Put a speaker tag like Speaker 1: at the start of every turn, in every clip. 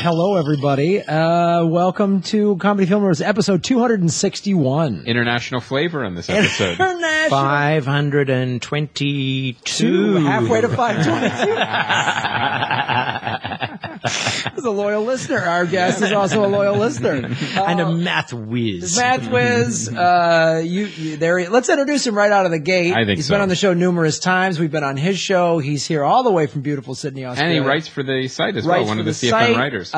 Speaker 1: hello, everybody. Welcome to Comedy Filmmakers, episode 261.
Speaker 2: International flavor on this episode.
Speaker 1: 522. Halfway to 522. He's a loyal listener. Our guest is also a loyal listener.
Speaker 3: And a math whiz.
Speaker 1: Math whiz. Let's introduce him right out of the gate.
Speaker 2: I think
Speaker 1: He's
Speaker 2: so.
Speaker 1: been on the show numerous times. We've been on his show. He's here all the way from beautiful Sydney, Australia.
Speaker 2: And he writes for the site as well, one of the CFM
Speaker 1: site.
Speaker 2: writers.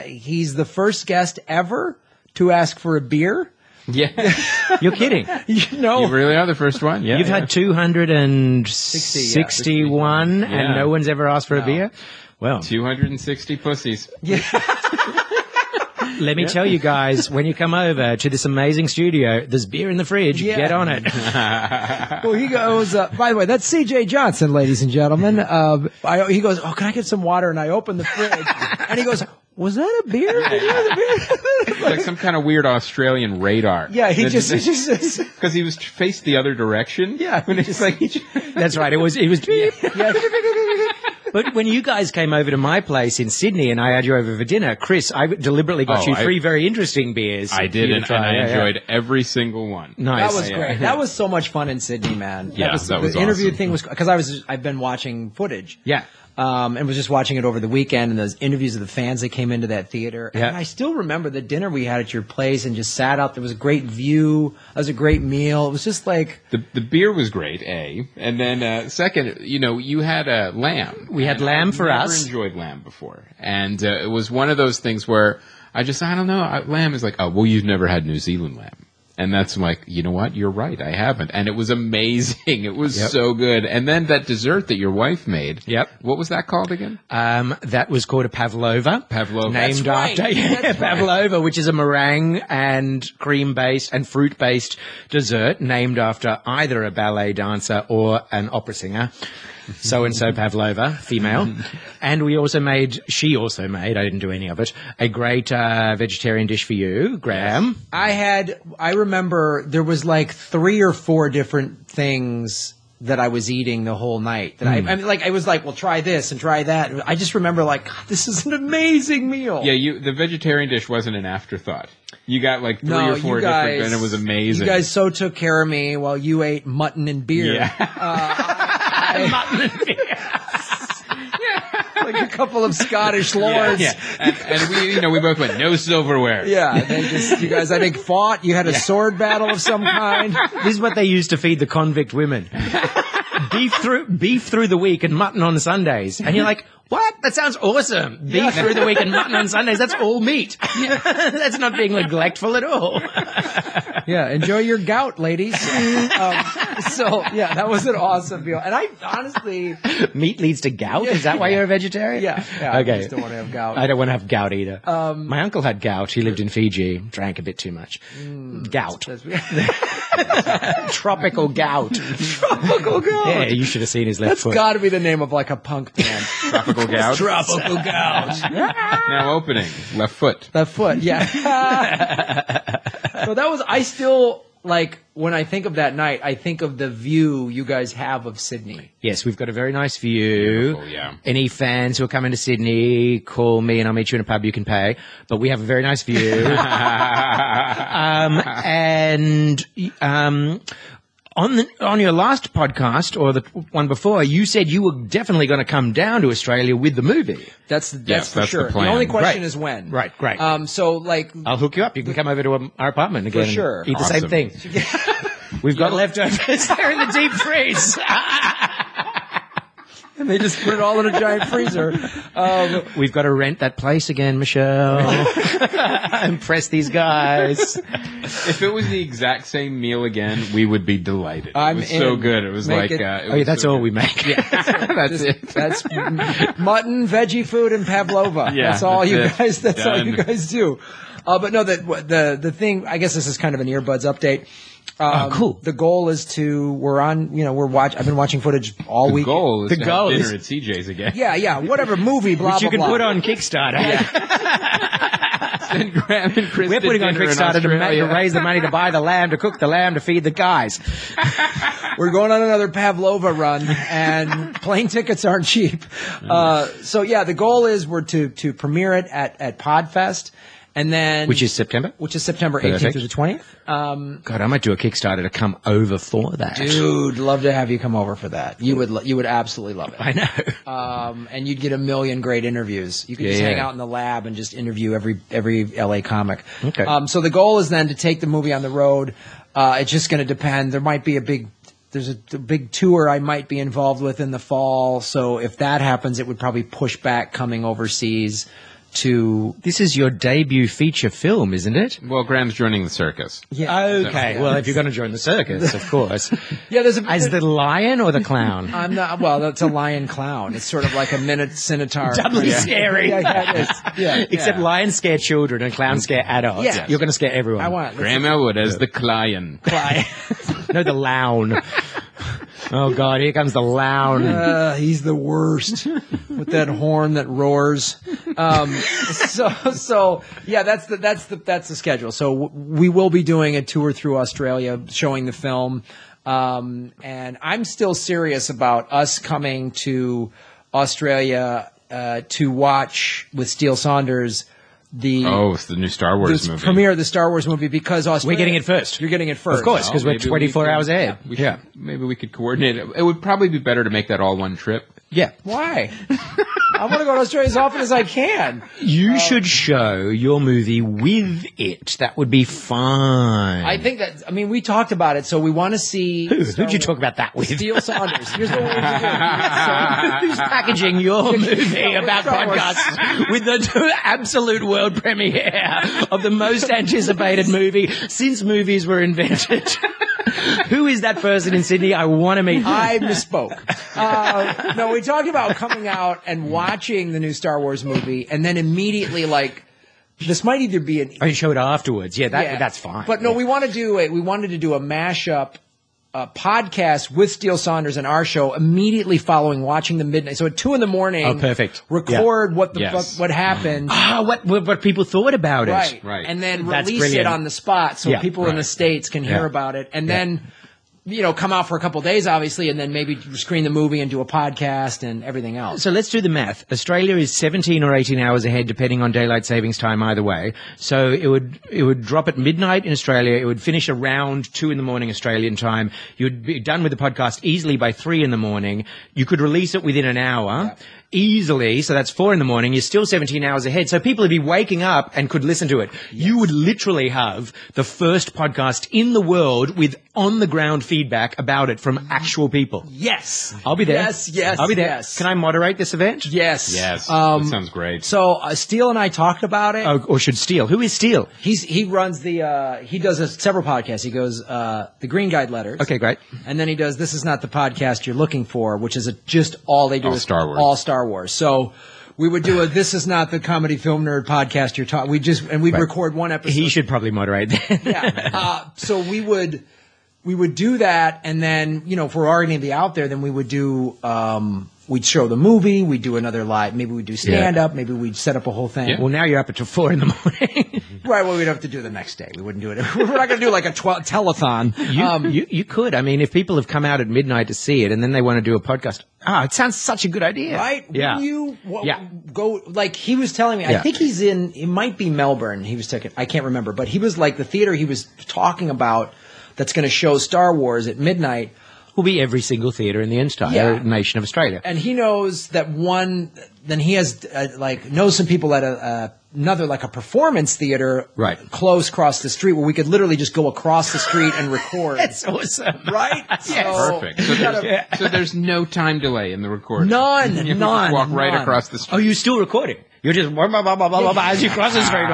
Speaker 1: He's the first guest ever to ask for a beer.
Speaker 2: Yeah.
Speaker 3: You're kidding.
Speaker 2: You really are the first one. Yeah.
Speaker 3: You've had 261 and no one's ever asked for a beer? Well,
Speaker 2: 260 pussies.
Speaker 1: Yeah.
Speaker 3: Let me tell you guys, when you come over to this amazing studio, there's beer in the fridge.
Speaker 1: Yeah.
Speaker 3: Get on it.
Speaker 1: Well, he goes, by the way, that's C.J. Johnson, ladies and gentlemen. He goes, oh, can I get some water? And I open the fridge. And he goes, was that a beer? Did you have a beer?
Speaker 2: It's like some kind of weird Australian radar.
Speaker 1: Yeah, he just
Speaker 2: because he was faced the other direction.
Speaker 1: Yeah.
Speaker 2: When it's like,
Speaker 3: That's right. It was beer.
Speaker 1: Yeah.
Speaker 3: But when you guys came over to my place in Sydney and I had you over for dinner, Chris, I deliberately got you three very interesting beers.
Speaker 2: I did, and I enjoyed every single one.
Speaker 3: Nice.
Speaker 1: That was great. That was so much fun in Sydney, man.
Speaker 2: Yeah, that was
Speaker 1: the interview
Speaker 2: awesome.
Speaker 1: thing was because I've been watching footage.
Speaker 3: Yeah.
Speaker 1: And was just watching it over the weekend and those interviews of the fans that came into that theater.
Speaker 3: Yeah.
Speaker 1: And I still remember the dinner we had at your place and just sat out. There was a great view. It was a great meal. It was just like...
Speaker 2: The beer was great, A. And then second, you had a lamb.
Speaker 3: We had lamb for us.
Speaker 2: I've never enjoyed lamb before. And it was one of those things where I don't know. Lamb is like, oh, well, you've never had New Zealand lamb. And that's like, you know what? You're right. I haven't. And it was amazing. It was so good. And then that dessert that your wife made.
Speaker 3: Yep.
Speaker 2: What was that called again?
Speaker 3: That was called a pavlova.
Speaker 2: Pavlova.
Speaker 3: Named after pavlova, which is a meringue and cream-based and fruit-based dessert named after either a ballet dancer or an opera singer. So-and-so Pavlova, female. And she also made, I didn't do any of it, a great vegetarian dish for you, Graham.
Speaker 1: I remember there was like 3 or 4 different things that I was eating the whole night. That I was like, well, try this and try that. I just remember like, God, this is an amazing meal.
Speaker 2: Yeah, the vegetarian dish wasn't an afterthought. You got like 3 or 4 different, and it was amazing.
Speaker 1: You guys so took care of me while you ate mutton and beer.
Speaker 3: Yeah. Mutton and beer.
Speaker 1: Like a couple of Scottish lords.
Speaker 2: Yeah. And we both went, no silverware.
Speaker 1: Yeah. You guys, I think, fought. You had a sword battle of some kind.
Speaker 3: This is what they used to feed the convict women. Beef through the week and mutton on Sundays. And you're like, what? That sounds awesome. Beef through the week and mutton on Sundays. That's all meat. That's not being neglectful at all.
Speaker 1: Yeah, enjoy your gout, ladies. That was an awesome meal. And I honestly...
Speaker 3: Meat leads to gout? Is that why you're a vegetarian?
Speaker 1: Yeah.
Speaker 3: Okay.
Speaker 1: I just don't want to have gout.
Speaker 3: I don't want to have gout either. My uncle had gout. He lived in Fiji. Drank a bit too much. Gout. Tropical gout.
Speaker 1: Tropical gout.
Speaker 3: Yeah, you should have seen his left foot.
Speaker 1: That's got to be the name of like a punk band.
Speaker 2: Tropical gout.
Speaker 1: Tropical gout.
Speaker 2: Now opening. Left foot.
Speaker 1: Left foot, yeah. So I still, like, when I think of that night, I think of the view you guys have of Sydney.
Speaker 3: Yes, we've got a very nice view.
Speaker 2: Beautiful, yeah.
Speaker 3: Any fans who are coming to Sydney, call me and I'll meet you in a pub you can pay. But we have a very nice view. On your last podcast, or the one before, you said you were definitely going to come down to Australia with the movie.
Speaker 1: That's for sure.
Speaker 2: The plan.
Speaker 1: The only question is when.
Speaker 3: Right, great.
Speaker 1: So, like...
Speaker 3: I'll hook you up. You can come over to our apartment again.
Speaker 1: For sure.
Speaker 3: And eat the same thing. We've got leftovers there in the deep freeze.
Speaker 1: And they just put it all in a giant freezer.
Speaker 3: We've got to rent that place again, Michelle. Impress these guys.
Speaker 2: If it was the exact same meal again, we would be delighted. It was so good. It was
Speaker 3: that's all we make.
Speaker 2: Yeah. That's it.
Speaker 1: That's mutton, veggie food, and pavlova.
Speaker 2: Yeah,
Speaker 1: that's all you guys. That's
Speaker 2: done.
Speaker 1: all you guys do. But no, the thing. I guess this is kind of an earbuds update.
Speaker 3: Cool.
Speaker 1: The goal is I've been watching footage all week.
Speaker 2: The goal is to have dinner
Speaker 3: is
Speaker 2: at CJ's again.
Speaker 1: Yeah, whatever movie, blah,
Speaker 3: Which you
Speaker 1: blah,
Speaker 3: can
Speaker 1: blah.
Speaker 3: put on Kickstarter.
Speaker 2: Send Graham and Chris
Speaker 3: We're putting on
Speaker 2: dinner in
Speaker 3: Kickstarter to
Speaker 2: Australia.
Speaker 3: raise the money to buy the lamb, to cook the lamb, to feed the guys.
Speaker 1: We're going on another Pavlova run, and plane tickets aren't cheap. So yeah, the goal is we're to premiere it at Podfest, and then
Speaker 3: Which is September?
Speaker 1: which is September 18th
Speaker 3: Perfect.
Speaker 1: through the 20th.
Speaker 3: God, I might do a Kickstarter to come over for that.
Speaker 1: Dude, love to have you come over for that. You would absolutely love it.
Speaker 3: I know.
Speaker 1: And you'd get a million great interviews. You could just hang out in the lab and just interview every LA comic.
Speaker 3: Okay.
Speaker 1: So the goal is then to take the movie on the road. It's just going to depend. There might be there's a big tour I might be involved with in the fall. So if that happens, it would probably push back coming overseas to.
Speaker 3: This is your debut feature film, isn't it?
Speaker 2: Well, Graham's joining the circus.
Speaker 1: Yeah.
Speaker 3: Okay. Well, if you're going to join the circus, of course.
Speaker 1: Yeah,
Speaker 3: As the lion or the clown?
Speaker 1: I'm not. Well, that's a lion clown. It's sort of like a minotaur.
Speaker 3: Doubly scary.
Speaker 1: Yeah, it is. Yeah.
Speaker 3: Except lions scare children and clowns scare adults.
Speaker 1: Yeah.
Speaker 3: You're going to scare everyone.
Speaker 1: I want
Speaker 2: Graham Elwood as the Client.
Speaker 3: No, the loun. Oh, God, here comes the loun.
Speaker 1: He's the worst with that horn that roars. So yeah, that's the schedule. So we will be doing a tour through Australia, showing the film. And I'm still serious about us coming to Australia to watch with Steele Saunders
Speaker 2: It's the new Star Wars
Speaker 1: the
Speaker 2: movie.
Speaker 1: premiere of the Star Wars movie, because Australia,
Speaker 3: We're getting it first.
Speaker 1: You're getting it first,
Speaker 3: Of course, because we're
Speaker 2: Maybe we
Speaker 3: 24
Speaker 2: could-
Speaker 3: hours ahead.
Speaker 2: Maybe we could coordinate it. It would probably be better to make that all one trip.
Speaker 3: Yeah.
Speaker 1: Why? I want to go to Australia as often as I can.
Speaker 3: You should show your movie with it. That would be fine.
Speaker 1: I think that. I mean, we talked about it, so we want to see.
Speaker 3: Who'd you talk about that with?
Speaker 1: Steele Saunders. Here's what we're going to do.
Speaker 3: Who's packaging your movie about
Speaker 1: Star Wars.
Speaker 3: podcasts with the absolute world premiere of the most anticipated movie since movies were invented? Who is that person in Sydney? I want to meet.
Speaker 1: I misspoke. No, we talked about coming out and watching the new Star Wars movie, and then immediately this might either be an.
Speaker 3: Oh, you show it afterwards. Yeah, that's fine.
Speaker 1: But no,
Speaker 3: Yeah.
Speaker 1: we wanted to do a mashup. Podcast with Steele Saunders and our show immediately following watching the midnight. So at 2 a.m.
Speaker 3: Oh, perfect.
Speaker 1: Record what the
Speaker 2: Yes.
Speaker 1: what happened.
Speaker 3: What people thought about it.
Speaker 1: Right. And then
Speaker 3: That's
Speaker 1: release
Speaker 3: brilliant.
Speaker 1: it on the spot so
Speaker 3: Yeah.
Speaker 1: people in the States can hear
Speaker 3: Yeah.
Speaker 1: about it. And then, come out for a couple of days, obviously, and then maybe screen the movie and do a podcast and everything else.
Speaker 3: So let's do the math. Australia is 17 or 18 hours ahead, depending on daylight savings time either way. So it would drop at midnight in Australia. It would finish around 2 a.m. Australian time. You'd be done with the podcast easily by 3 a.m. You could release it within an hour. Easily, so that's 4 a.m. You're still 17 hours ahead. So people would be waking up and could listen to it. Yes. You would literally have the first podcast in the world with on-the-ground feedback about it from actual people.
Speaker 1: Yes.
Speaker 3: I'll be there.
Speaker 1: Yes.
Speaker 3: I'll be there.
Speaker 1: Yes.
Speaker 3: Can I moderate this event?
Speaker 1: Yes.
Speaker 2: Yes. That sounds great.
Speaker 1: So Steele and I talked about it.
Speaker 3: Or should Steele? Who is Steele?
Speaker 1: He runs he does several podcasts. He goes the Green Guide Letters.
Speaker 3: Okay, great.
Speaker 1: And then he does This Is Not the Podcast You're Looking For, which is just all they do
Speaker 2: All
Speaker 1: is
Speaker 2: Star Wars.
Speaker 1: all Star Wars. So we would do a This Is Not the Comedy Film Nerd Podcast You're talking. We'd record one episode.
Speaker 3: He should probably moderate that.
Speaker 1: Yeah. So we would do that, and then if we're already going to be out there, then we would do. We'd show the movie. We'd do another live. Maybe we'd do stand up. Maybe we'd set up a whole thing.
Speaker 2: Yeah.
Speaker 3: Well, now you're up until 4 a.m.
Speaker 1: Right. Well, we'd have to do it the next day. We wouldn't do it. We're not going to do like a telethon.
Speaker 3: You could. I mean, if people have come out at midnight to see it and then they want to do a podcast, it sounds such a good idea.
Speaker 1: Right?
Speaker 3: Yeah.
Speaker 1: Will you
Speaker 3: Yeah.
Speaker 1: go, like he was telling me, I
Speaker 3: Yeah.
Speaker 1: think it might be Melbourne. He was taking, I can't remember, but he was like the theater he was talking about that's going to show Star Wars at midnight.
Speaker 3: Will be every single theatre in the entire nation of Australia.
Speaker 1: And he knows that then he has knows some people at another, like a performance theater
Speaker 3: Right.
Speaker 1: close across the street where we could literally just go across the street and record.
Speaker 3: That's awesome.
Speaker 1: Right?
Speaker 2: Perfect. So there's no time delay in the recording.
Speaker 1: None.
Speaker 2: You can just walk right across the street.
Speaker 3: Oh, you're still recording? You're just blah, blah, blah, blah, blah, blah, as you cross the street.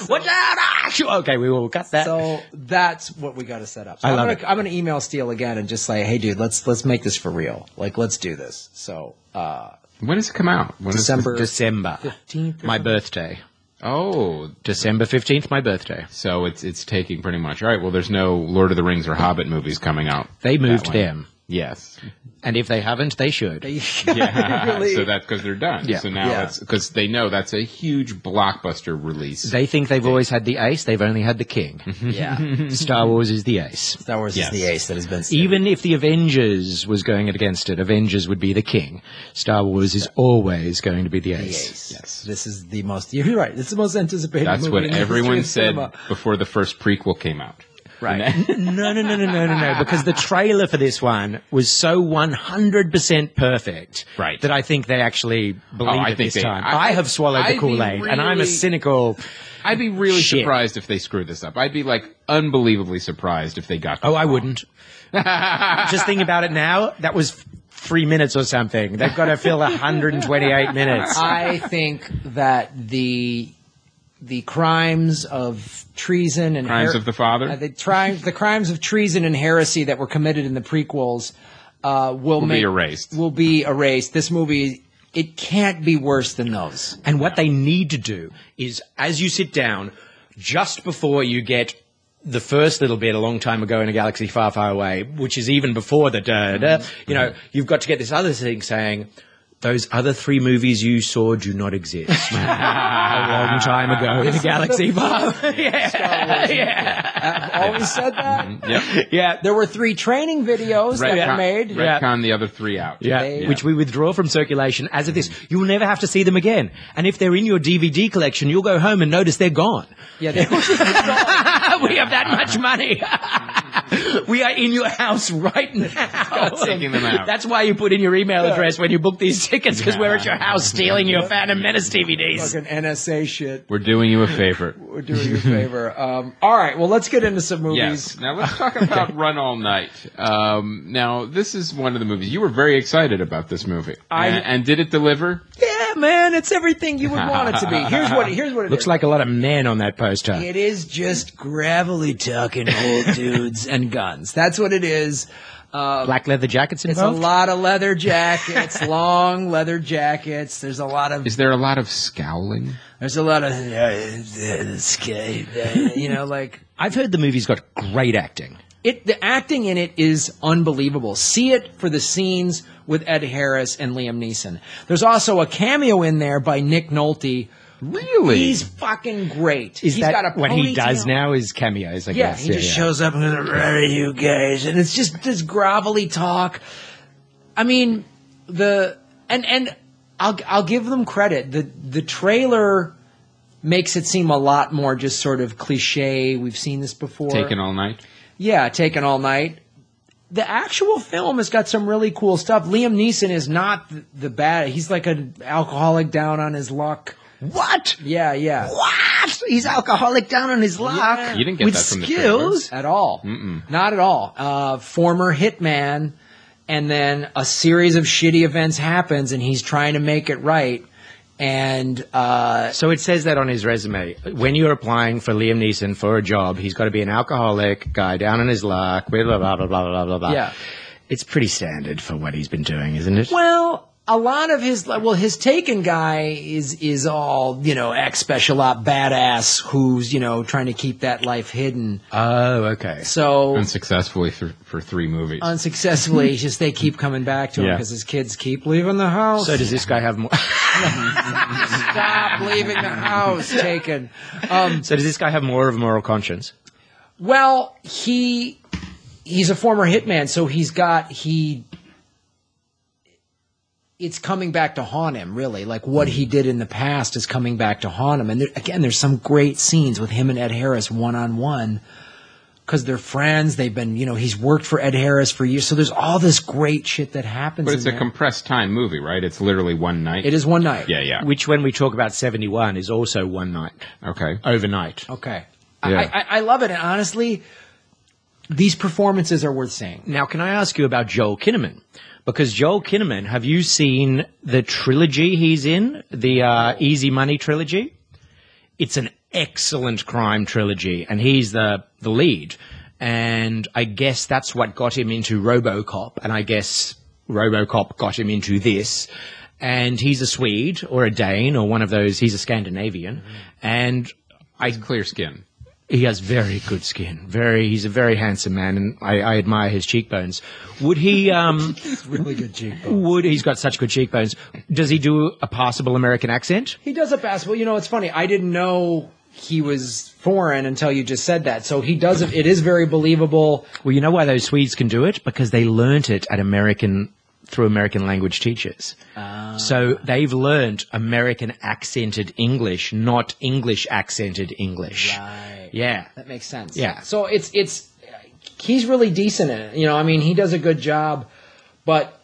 Speaker 3: Watch out! Okay, we will cut that.
Speaker 1: So that's what we got to set up. So
Speaker 3: I love it.
Speaker 1: I'm gonna email Steele again and just say, hey, dude, let's make this for real. Like, let's do this. So
Speaker 2: When does it come out?
Speaker 1: December
Speaker 3: 15th. My birthday.
Speaker 2: Oh,
Speaker 3: December 15th, my birthday.
Speaker 2: so it's taking pretty much. All right. Well, there's no Lord of the Rings or Hobbit movies coming out.
Speaker 3: They moved
Speaker 2: that way.
Speaker 3: them.
Speaker 2: Yes.
Speaker 3: And if they haven't, they should.
Speaker 2: Yeah,
Speaker 1: Really-
Speaker 2: so that's because they're done.
Speaker 3: Yeah.
Speaker 2: So now it's because they know that's a huge blockbuster release.
Speaker 3: They think they've always had the ace. They've only had the king.
Speaker 1: Yeah.
Speaker 3: Star Wars is the ace.
Speaker 1: Star Wars
Speaker 2: Yes.
Speaker 1: is the ace that has been
Speaker 3: Even if the Avengers was going against it, Avengers would be the king. Star Wars is always going to be the
Speaker 1: the
Speaker 3: ace.
Speaker 1: ace.
Speaker 2: Yes.
Speaker 1: This is the most, you're right, it's the most anticipated
Speaker 2: That's
Speaker 1: movie
Speaker 2: what
Speaker 1: in the history
Speaker 2: everyone
Speaker 1: of
Speaker 2: said
Speaker 1: cinema.
Speaker 2: before the first prequel came out.
Speaker 1: Right.
Speaker 3: No, because the trailer for this one was so 100% perfect
Speaker 2: Right.
Speaker 3: that I think they actually believe
Speaker 2: I
Speaker 3: it
Speaker 2: think
Speaker 3: this
Speaker 2: they-
Speaker 3: time.
Speaker 2: I-
Speaker 3: I have swallowed the
Speaker 2: I'd be
Speaker 3: Kool-Aid, and I'm a
Speaker 2: really-
Speaker 3: cynical...
Speaker 2: I'd be really
Speaker 3: Shit.
Speaker 2: surprised if they screwed this up. I'd be like unbelievably surprised if they got.
Speaker 3: Oh, I wouldn't. Just thinking about it now, that was 3 minutes or something. They've got to fill 128 minutes.
Speaker 1: I think that the crimes of treason and
Speaker 2: Crimes of the Father?
Speaker 1: the crimes of treason and heresy that were committed in the prequels will
Speaker 2: be erased.
Speaker 1: Will be erased. This movie, it can't be worse than those.
Speaker 3: And what they need to do is, as you sit down, just before you get the first little bit a long time ago in a galaxy far, far away, which is even before the da-da, you know, you've got to get this other thing saying, those other 3 movies you saw do not exist. A long time ago in a galaxy far.
Speaker 1: I've always said that.
Speaker 2: Yep.
Speaker 3: Yeah.
Speaker 1: There were 3 training videos that were made.
Speaker 2: Retcon the other 3 out.
Speaker 3: Yeah, which we withdraw from circulation as of this. You'll never have to see them again. And if they're in your DVD collection, you'll go home and notice they're gone.
Speaker 1: Yeah, they were
Speaker 3: We have that much money. We are in your house right now.
Speaker 2: Taking them out.
Speaker 3: That's why you put in your email address when you book these tickets, because we're at your house stealing your Phantom Menace DVDs.
Speaker 1: fucking NSA shit.
Speaker 2: We're doing you a favor.
Speaker 1: We're doing you a favor. All right, well, let's get into some movies.
Speaker 2: Yes. Now let's talk about Run All Night. Now this is one of the movies you were very excited about. This movie, and did it deliver?
Speaker 1: Yeah, man, it's everything you would want it to be. Here's what it
Speaker 3: Looks
Speaker 1: is.
Speaker 3: like a lot of men on that poster.
Speaker 1: It is just gravelly talking old dudes and guns. That's what it is.
Speaker 3: Black leather jackets
Speaker 1: It's a
Speaker 3: involved?
Speaker 1: lot of leather jackets, long leather jackets. There's a lot of
Speaker 2: Is there a lot of scowling?
Speaker 1: you know, like
Speaker 3: I've heard the movie's got great acting.
Speaker 1: the acting in it is unbelievable. See it for the scenes with Ed Harris and Liam Neeson. There's also a cameo in there by Nick Nolte.
Speaker 2: Really?
Speaker 1: He's fucking great.
Speaker 3: Is
Speaker 1: He's
Speaker 3: that
Speaker 1: got a
Speaker 3: what he does
Speaker 1: ponytail.
Speaker 3: now is cameos, I
Speaker 1: Yeah,
Speaker 3: guess.
Speaker 1: he just shows up and goes, "Where are you guys?" And it's just this grovelly talk. I mean, and I'll give them credit. The trailer makes it seem a lot more just sort of cliche. We've seen this before.
Speaker 2: Taken All Night.
Speaker 1: Yeah, Taken All Night. The actual film has got some really cool stuff. Liam Neeson is not the bad. He's like an alcoholic down on his luck.
Speaker 3: What?
Speaker 1: Yeah.
Speaker 3: What? He's alcoholic down on his luck.
Speaker 1: Yeah.
Speaker 2: You didn't get
Speaker 3: with
Speaker 2: that from the
Speaker 3: skills.
Speaker 1: At all. Not at all. Former hitman, and then a series of shitty events happens, and he's trying to make it right. And
Speaker 3: So it says that on his resume. When you're applying for Liam Neeson for a job, he's got to be an alcoholic, guy down on his luck, blah, blah, blah, blah, blah, blah, blah.
Speaker 1: Yeah.
Speaker 3: It's pretty standard for what he's been doing, isn't it?
Speaker 1: well, a lot of his Taken guy is all, you know, ex-special op badass who's, you know, trying to keep that life hidden.
Speaker 3: Oh, okay.
Speaker 1: So
Speaker 2: Unsuccessfully for 3 movies.
Speaker 1: unsuccessfully, it's just they keep coming back to him
Speaker 2: Yeah.
Speaker 1: because his kids keep leaving the house.
Speaker 3: So does this guy have more?
Speaker 1: Stop leaving the house, Taken.
Speaker 3: So does this guy have more of a moral conscience?
Speaker 1: Well, he's a former hitman, so it's coming back to haunt him, really. Like what he did in the past is coming back to haunt him. And there's some great scenes with him and Ed Harris one-on-one because they're friends. They've been, you know, he's worked for Ed Harris for years. So there's all this great shit that happens.
Speaker 2: But it's
Speaker 1: in
Speaker 2: a
Speaker 1: there.
Speaker 2: compressed time movie, right? It's literally one night.
Speaker 1: It is one night.
Speaker 2: Yeah.
Speaker 3: Which, when we talk about 71, is also one night,
Speaker 2: Okay.
Speaker 3: overnight.
Speaker 1: Okay.
Speaker 2: Yeah.
Speaker 1: I love it. And honestly, these performances are worth seeing.
Speaker 3: Now, can I ask you about Joel Kinnaman? Because Joel Kinnaman, have you seen the trilogy he's in, the Easy Money trilogy? It's an excellent crime trilogy, and he's the lead. And I guess that's what got him into RoboCop, and I guess RoboCop got him into this. And he's a Swede or a Dane or one of those. He's a Scandinavian, and
Speaker 2: It's clear skin.
Speaker 3: He has very good skin. He's a very handsome man, and I admire his cheekbones. Would he?
Speaker 1: He's really good cheekbones.
Speaker 3: He's got such good cheekbones. Does he do a passable American accent?
Speaker 1: He does a passable. You know, it's funny. I didn't know he was foreign until you just said that. So he does it. It is very believable.
Speaker 3: Well, you know why those Swedes can do it? Because they learnt it at through American language teachers. So they've learned American accented English, not English accented English.
Speaker 1: Right.
Speaker 3: Yeah.
Speaker 1: That makes sense.
Speaker 3: Yeah.
Speaker 1: So he's really decent in it. You know, I mean, he does a good job, but,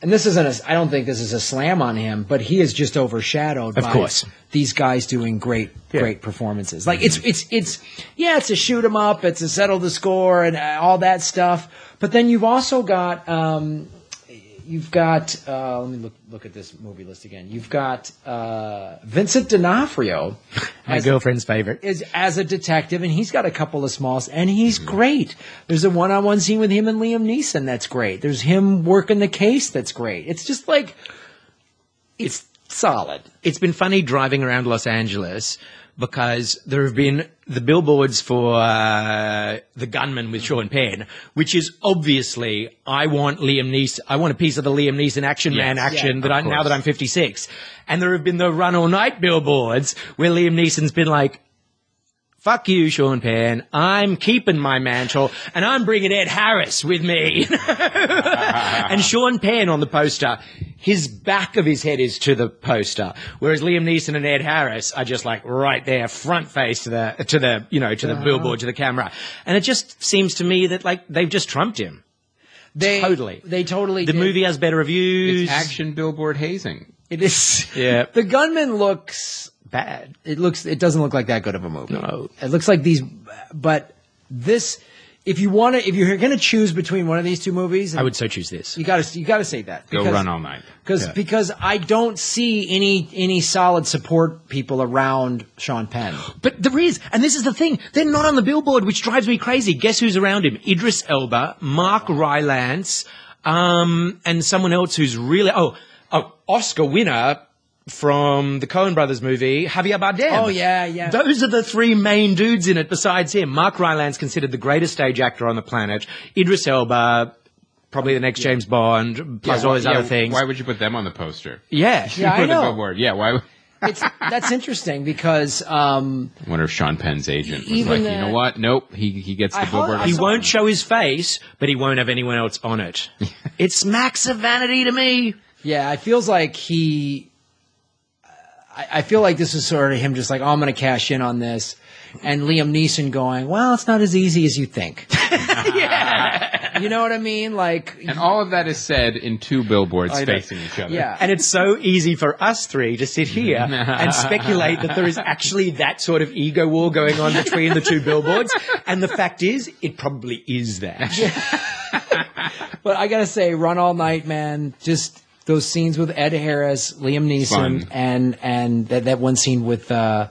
Speaker 1: and this isn't I don't think this is a slam on him, but he is just overshadowed by these guys doing great performances. Like it's a shoot 'em up, it's a settle the score and all that stuff. But then you've also got, let me look at this movie list again. You've got Vincent D'Onofrio,
Speaker 3: my girlfriend's favorite,
Speaker 1: is as a detective, and he's got a couple of smalls, and he's great. There's a one-on-one scene with him and Liam Neeson that's great. There's him working the case that's great. It's just like it's solid.
Speaker 3: It's been funny driving around Los Angeles because there have been the billboards for The Gunman with Sean Penn, which is obviously, I want a piece of the Liam Neeson action now that I'm 56. And there have been the Run All Night billboards where Liam Neeson's been like, fuck you, Sean Penn. I'm keeping my mantle, and I'm bringing Ed Harris with me. And Sean Penn on the poster, his back of his head is to the poster, whereas Liam Neeson and Ed Harris are just like right there, front face to the billboard, to the camera. And it just seems to me that like they've just trumped him.
Speaker 1: They
Speaker 3: totally
Speaker 1: did.
Speaker 3: The movie has better reviews.
Speaker 2: It's action billboard hazing.
Speaker 1: It is.
Speaker 3: Yeah.
Speaker 1: The Gunman looks bad. It doesn't look like that good of a movie.
Speaker 3: No.
Speaker 1: It looks like but this, if you're going to choose between one of these two movies,
Speaker 3: I would so choose this.
Speaker 1: You got to say that.
Speaker 2: Go Run All Night.
Speaker 1: Because I don't see any solid support people around Sean Penn.
Speaker 3: But there is, and this is the thing, they're not on the billboard, which drives me crazy. Guess who's around him? Idris Elba, Mark Rylance, and someone else who's really, Oscar winner from the Coen Brothers movie, Javier Bardem.
Speaker 1: Oh, yeah.
Speaker 3: Those are the three main dudes in it besides him. Mark Rylance, considered the greatest stage actor on the planet. Idris Elba, probably the next James Bond, plus all those other things.
Speaker 2: Why would you put them on the poster?
Speaker 3: Yeah.
Speaker 1: I know.
Speaker 2: The billboard. Yeah, why?
Speaker 1: That's interesting because
Speaker 2: I wonder if Sean Penn's agent was like, you know what? Nope, he gets the billboard.
Speaker 3: He won't show his face, but he won't have anyone else on it. It smacks of vanity to me.
Speaker 1: Yeah, it feels like I feel like this is sort of him just like, I'm going to cash in on this. And Liam Neeson going, well, it's not as easy as you think.
Speaker 3: Yeah.
Speaker 1: You know what I mean? Like,
Speaker 2: and all of that is said in two billboards facing each other.
Speaker 1: Yeah.
Speaker 3: And it's so easy for us three to sit here and speculate that there is actually that sort of ego war going on between the two billboards. And the fact is, it probably is that.
Speaker 1: But I got to say, Run All Night, man, just those scenes with Ed Harris, Liam Neeson, and that one scene with the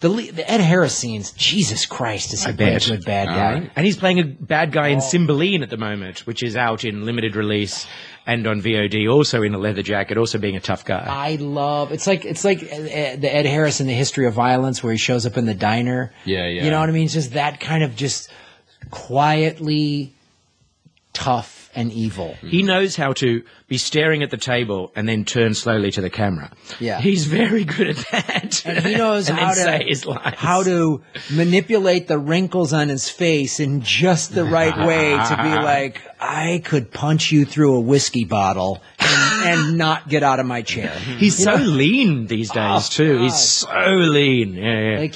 Speaker 1: Ed Harris scenes. Jesus Christ, is he playing a good bad guy?
Speaker 3: Right. And he's playing a bad guy in Cymbeline at the moment, which is out in limited release and on VOD, also in a leather jacket, also being a tough guy.
Speaker 1: I love it's like the Ed Harris in The History of Violence, where he shows up in the diner.
Speaker 2: Yeah.
Speaker 1: You know what I mean? It's just that kind of just quietly tough and evil.
Speaker 3: He knows how to be staring at the table and then turn slowly to the camera.
Speaker 1: Yeah.
Speaker 3: He's very good at that.
Speaker 1: And he knows how to manipulate the wrinkles on his face in just the right way to be like, I could punch you through a whiskey bottle and not get out of my chair.
Speaker 3: He's so lean these days too. God. He's so lean. Yeah.
Speaker 1: Like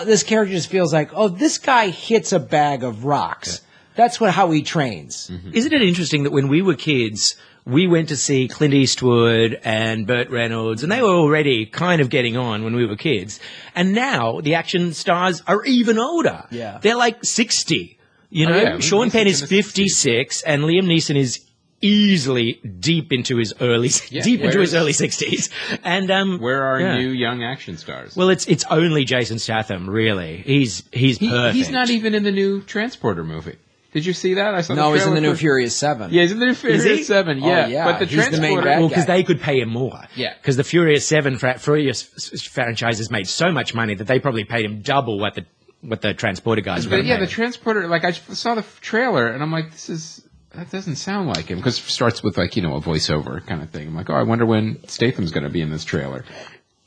Speaker 1: this character just feels like, oh, this guy hits a bag of rocks. That's how he trains.
Speaker 3: Mm-hmm. Isn't it interesting that when we were kids, we went to see Clint Eastwood and Burt Reynolds, and they were already kind of getting on when we were kids. And now the action stars are even older.
Speaker 1: Yeah.
Speaker 3: They're like 60. You know, Sean Penn is 56, and Liam Neeson is easily deep into his early 60s. And
Speaker 2: where are new young action stars?
Speaker 3: Well, it's only Jason Statham, really. He's perfect.
Speaker 2: He's not even in the new Transporter movie. Did you see that? I saw.
Speaker 1: No,
Speaker 2: the
Speaker 1: he's in the new
Speaker 2: for...
Speaker 1: Furious 7.
Speaker 2: Yeah, he's in the new Furious 7. Yeah,
Speaker 1: yeah.
Speaker 2: But the
Speaker 1: He's the main
Speaker 2: transporter.
Speaker 1: bad
Speaker 3: Well,
Speaker 1: guy.
Speaker 3: because they could pay him more.
Speaker 1: Yeah.
Speaker 3: Because the Furious 7 Furious franchises made so much money that they probably paid him double what the transporter guys were.
Speaker 2: But yeah, the transporter. Like I saw the trailer, and I'm like, that doesn't sound like him because it starts with like a voiceover kind of thing. I'm like, oh, I wonder when Statham's going to be in this trailer.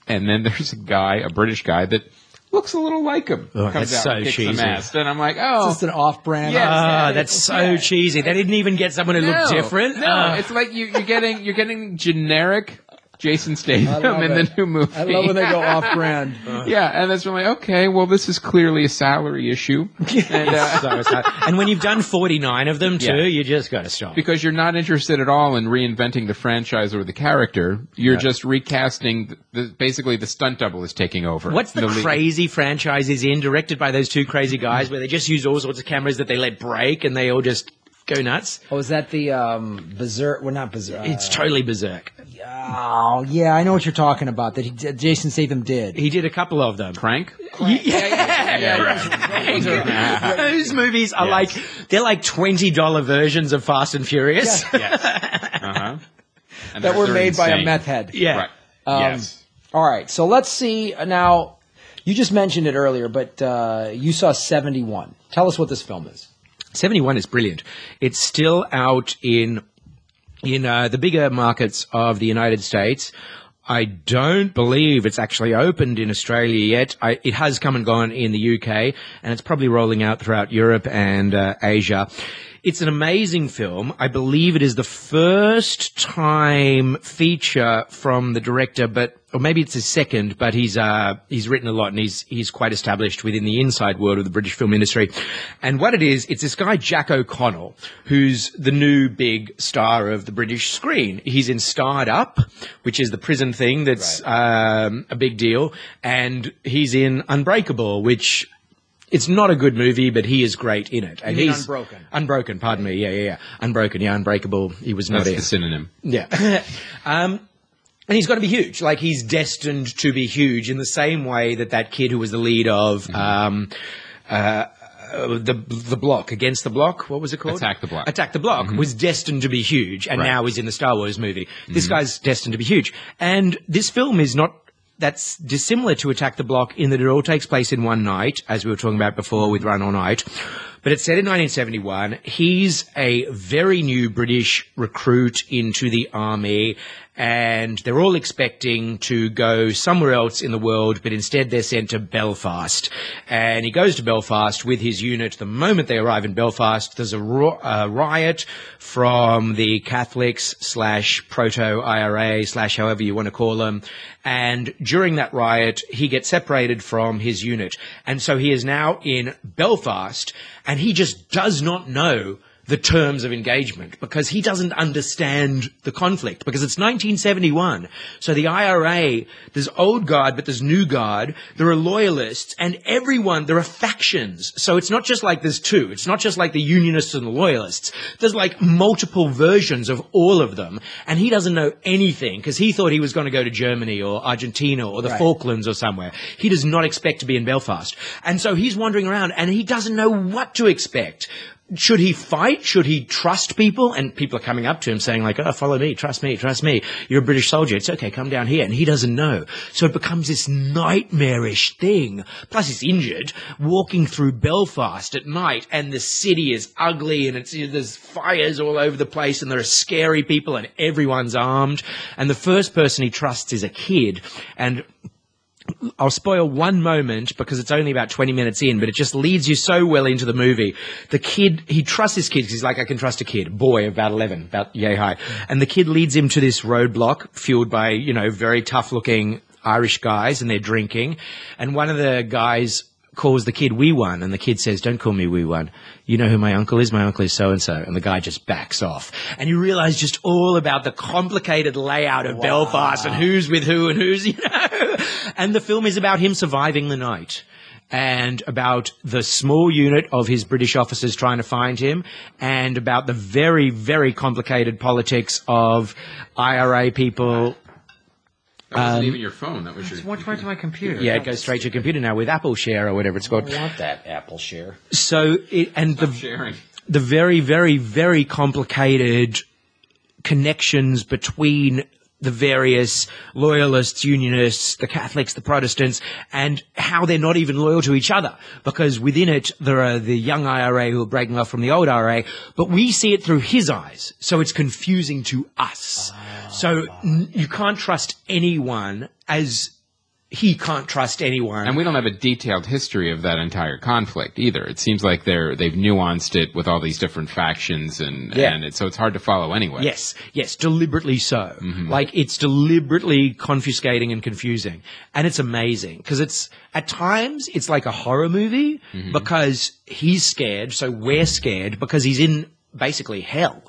Speaker 2: And then there's a British guy that looks a little like him.
Speaker 3: Oh,
Speaker 2: comes
Speaker 3: that's
Speaker 2: out
Speaker 3: so
Speaker 2: and kicks
Speaker 3: cheesy.
Speaker 2: some ass. And I'm like, oh,
Speaker 1: It's just an off-brand.
Speaker 2: Yes.
Speaker 3: That's so cheesy. They didn't even get someone who looked different.
Speaker 2: No, it's like you're getting generic Jason Statham in the new movie.
Speaker 1: I love when they go off-brand.
Speaker 2: Yeah, and that's really okay. Well, this is clearly a salary issue,
Speaker 3: And when you've done 49 of them too, you just got to stop.
Speaker 2: because you're not interested at all in reinventing the franchise or the character. You're just recasting. Basically, the stunt double is taking over.
Speaker 3: What's the crazy franchise is in, directed by those two crazy guys, where they just use all sorts of cameras that they let break and they all just go nuts?
Speaker 1: Oh, is that the Berserk? Well, not Berserk.
Speaker 3: It's totally berserk.
Speaker 1: Oh, yeah, I know what you're talking about. That Jason Statham did.
Speaker 3: He did a couple of them.
Speaker 2: Crank?
Speaker 3: Those movies are they're like $20 versions of Fast and Furious.
Speaker 2: Uh-huh. And
Speaker 1: That were
Speaker 2: they're
Speaker 1: made by a
Speaker 2: insane.
Speaker 1: meth head.
Speaker 3: Yeah.
Speaker 2: Right. Yes.
Speaker 1: All right, so let's see. Now, you just mentioned it earlier, but you saw 71. Tell us what this film is.
Speaker 3: 71 is brilliant. It's still out in the bigger markets of the United States. I don't believe it's actually opened in Australia yet. It has come and gone in the UK, and it's probably rolling out throughout Europe and Asia. It's an amazing film. I believe it is the first time feature from the director, or maybe it's his second, but he's written a lot and he's quite established within the inside world of the British film industry. And what it is, it's this guy, Jack O'Connell, who's the new big star of the British screen. He's in Starred Up, which is the prison thing that's a big deal. And he's in Unbreakable, which... It's not a good movie, but he is great in it. And he's
Speaker 1: Unbroken.
Speaker 3: Unbroken, pardon me. Yeah. Unbroken, yeah, Unbreakable. He was not
Speaker 2: That's
Speaker 3: in.
Speaker 2: the synonym.
Speaker 3: Yeah. And he's got to be huge. Like, he's destined to be huge in the same way that kid who was the lead of the Block, Against the Block, what was it called?
Speaker 2: Attack the Block.
Speaker 3: Attack the Block was destined to be huge, and now he's in the Star Wars movie. This guy's destined to be huge. And this film is not... That's dissimilar to Attack the Block in that it all takes place in one night, as we were talking about before with Run All Night. But it's set in 1971. He's a very new British recruit into the army, and they're all expecting to go somewhere else in the world, but instead they're sent to Belfast. And he goes to Belfast with his unit. The moment they arrive in Belfast, there's a riot from the Catholics / proto-IRA / however you want to call them. And during that riot, he gets separated from his unit. And so he is now in Belfast, and he just does not know the terms of engagement because he doesn't understand the conflict because it's 1971. So the IRA, there's old guard, but there's new guard. There are loyalists and there are factions. So it's not just like there's two. It's not just like the unionists and the loyalists. There's like multiple versions of all of them. And he doesn't know anything because he thought he was going to go to Germany or Argentina or the Falklands or somewhere. He does not expect to be in Belfast. And so he's wandering around and he doesn't know what to expect. Should he fight? Should he trust people? And people are coming up to him saying like, oh, follow me, trust me. You're a British soldier. It's okay, come down here. And he doesn't know. So it becomes this nightmarish thing. Plus he's injured, walking through Belfast at night, and the city is ugly, and there's fires all over the place, and there are scary people, and everyone's armed. And the first person he trusts is a kid. And I'll spoil one moment because it's only about 20 minutes in, but it just leads you so well into the movie. The kid, he trusts his kid because he's like, I can trust a kid, boy, about 11, about yay high. And the kid leads him to this roadblock fueled by, very tough looking Irish guys, and they're drinking. And one of the guys calls the kid Wee One, and the kid says, don't call me Wee One. You know who my uncle is? My uncle is so-and-so. And the guy just backs off. And you realize just all about the complicated layout of Belfast and who's with who and who's, And the film is about him surviving the night and about the small unit of his British officers trying to find him and about the very, very complicated politics of IRA people.
Speaker 2: That wasn't even your phone. That was your...
Speaker 1: What went to my computer?
Speaker 3: Yeah, it goes straight to your computer now with Apple Share or whatever it's called.
Speaker 1: I want that Apple Share.
Speaker 3: So,
Speaker 2: Stop sharing.
Speaker 3: the very, very, very complicated connections between the various loyalists, unionists, the Catholics, the Protestants, and how they're not even loyal to each other. Because within it, there are the young IRA who are breaking off from the old IRA, but we see it through his eyes. So it's confusing to us. So you can't trust anyone as he can't trust anyone.
Speaker 2: And we don't have a detailed history of that entire conflict either. It seems like they've nuanced it with all these different factions, so it's hard to follow anyway.
Speaker 3: Yes, deliberately so. Like, it's deliberately confuscating and confusing. And it's amazing, because at times, it's like a horror movie, because he's scared, so we're scared, because he's in, basically, hell.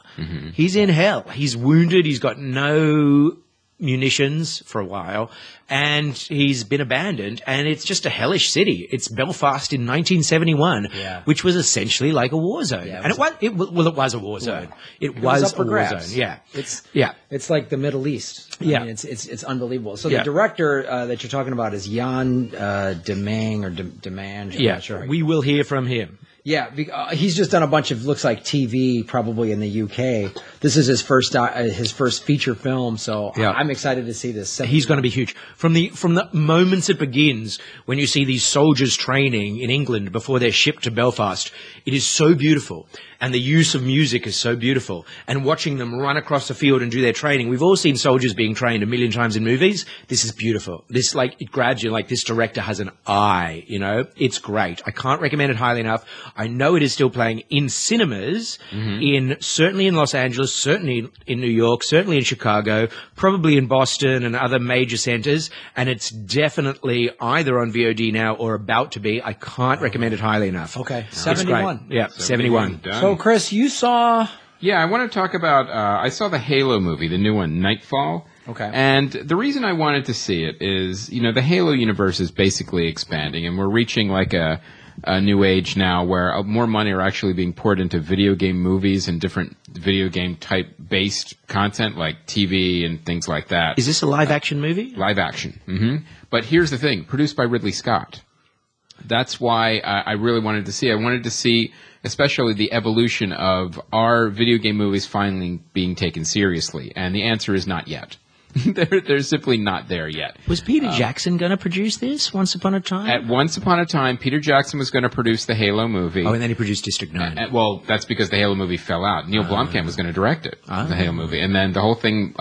Speaker 3: He's in hell. He's wounded, he's got no munitions for a while, and he's been abandoned, and it's just a hellish city. It's Belfast in 1971, which was essentially like a war zone. And it was a war zone. It was a war zone. Yeah.
Speaker 1: It's like the Middle East. I mean, it's unbelievable. So the director that you're talking about is Jan Demange or Demange. I'm not sure.
Speaker 3: We will hear from him.
Speaker 1: Yeah, he's just done a bunch of, looks like TV, probably in the UK. This is his first feature film, so I'm excited to see this.
Speaker 3: He's going to be huge. From the moments it begins, when you see these soldiers training in England before they're shipped to Belfast, it is so beautiful. And the use of music is so beautiful. And watching them run across the field and do their training. We've all seen soldiers being trained a million times in movies. This is beautiful. This, like, it grabs you, like, this director has an eye, you know? It's great. I can't recommend it highly enough. I know it is still playing in cinemas, certainly in Los Angeles, certainly in New York, certainly in Chicago, probably in Boston and other major centers. And it's definitely either on VOD now or about to be. I can't recommend it highly enough.
Speaker 1: Okay. 71.
Speaker 3: Yeah, 71.
Speaker 1: So, Chris, you saw...
Speaker 2: Yeah, I want to talk about... I saw the Halo movie, the new one, Nightfall.
Speaker 1: Okay.
Speaker 2: And the reason I wanted to see it is, the Halo universe is basically expanding, and we're reaching like a new age now where more money are actually being poured into video game movies and different video game type based content like TV and things like that.
Speaker 3: Is this a live action movie?
Speaker 2: Live action. But here's the thing, produced by Ridley Scott. That's why I really wanted to see. I wanted to see especially the evolution of our video game movies finally being taken seriously. And the answer is not yet. They're simply not there yet.
Speaker 3: Was Peter Jackson going to produce this Once Upon a Time?
Speaker 2: At Once Upon a Time, Peter Jackson was going to produce the Halo movie.
Speaker 3: Oh, and then he produced District 9.
Speaker 2: Well, that's because the Halo movie fell out. Neil Blomkamp was going to direct it, the Halo movie. And then the whole thing,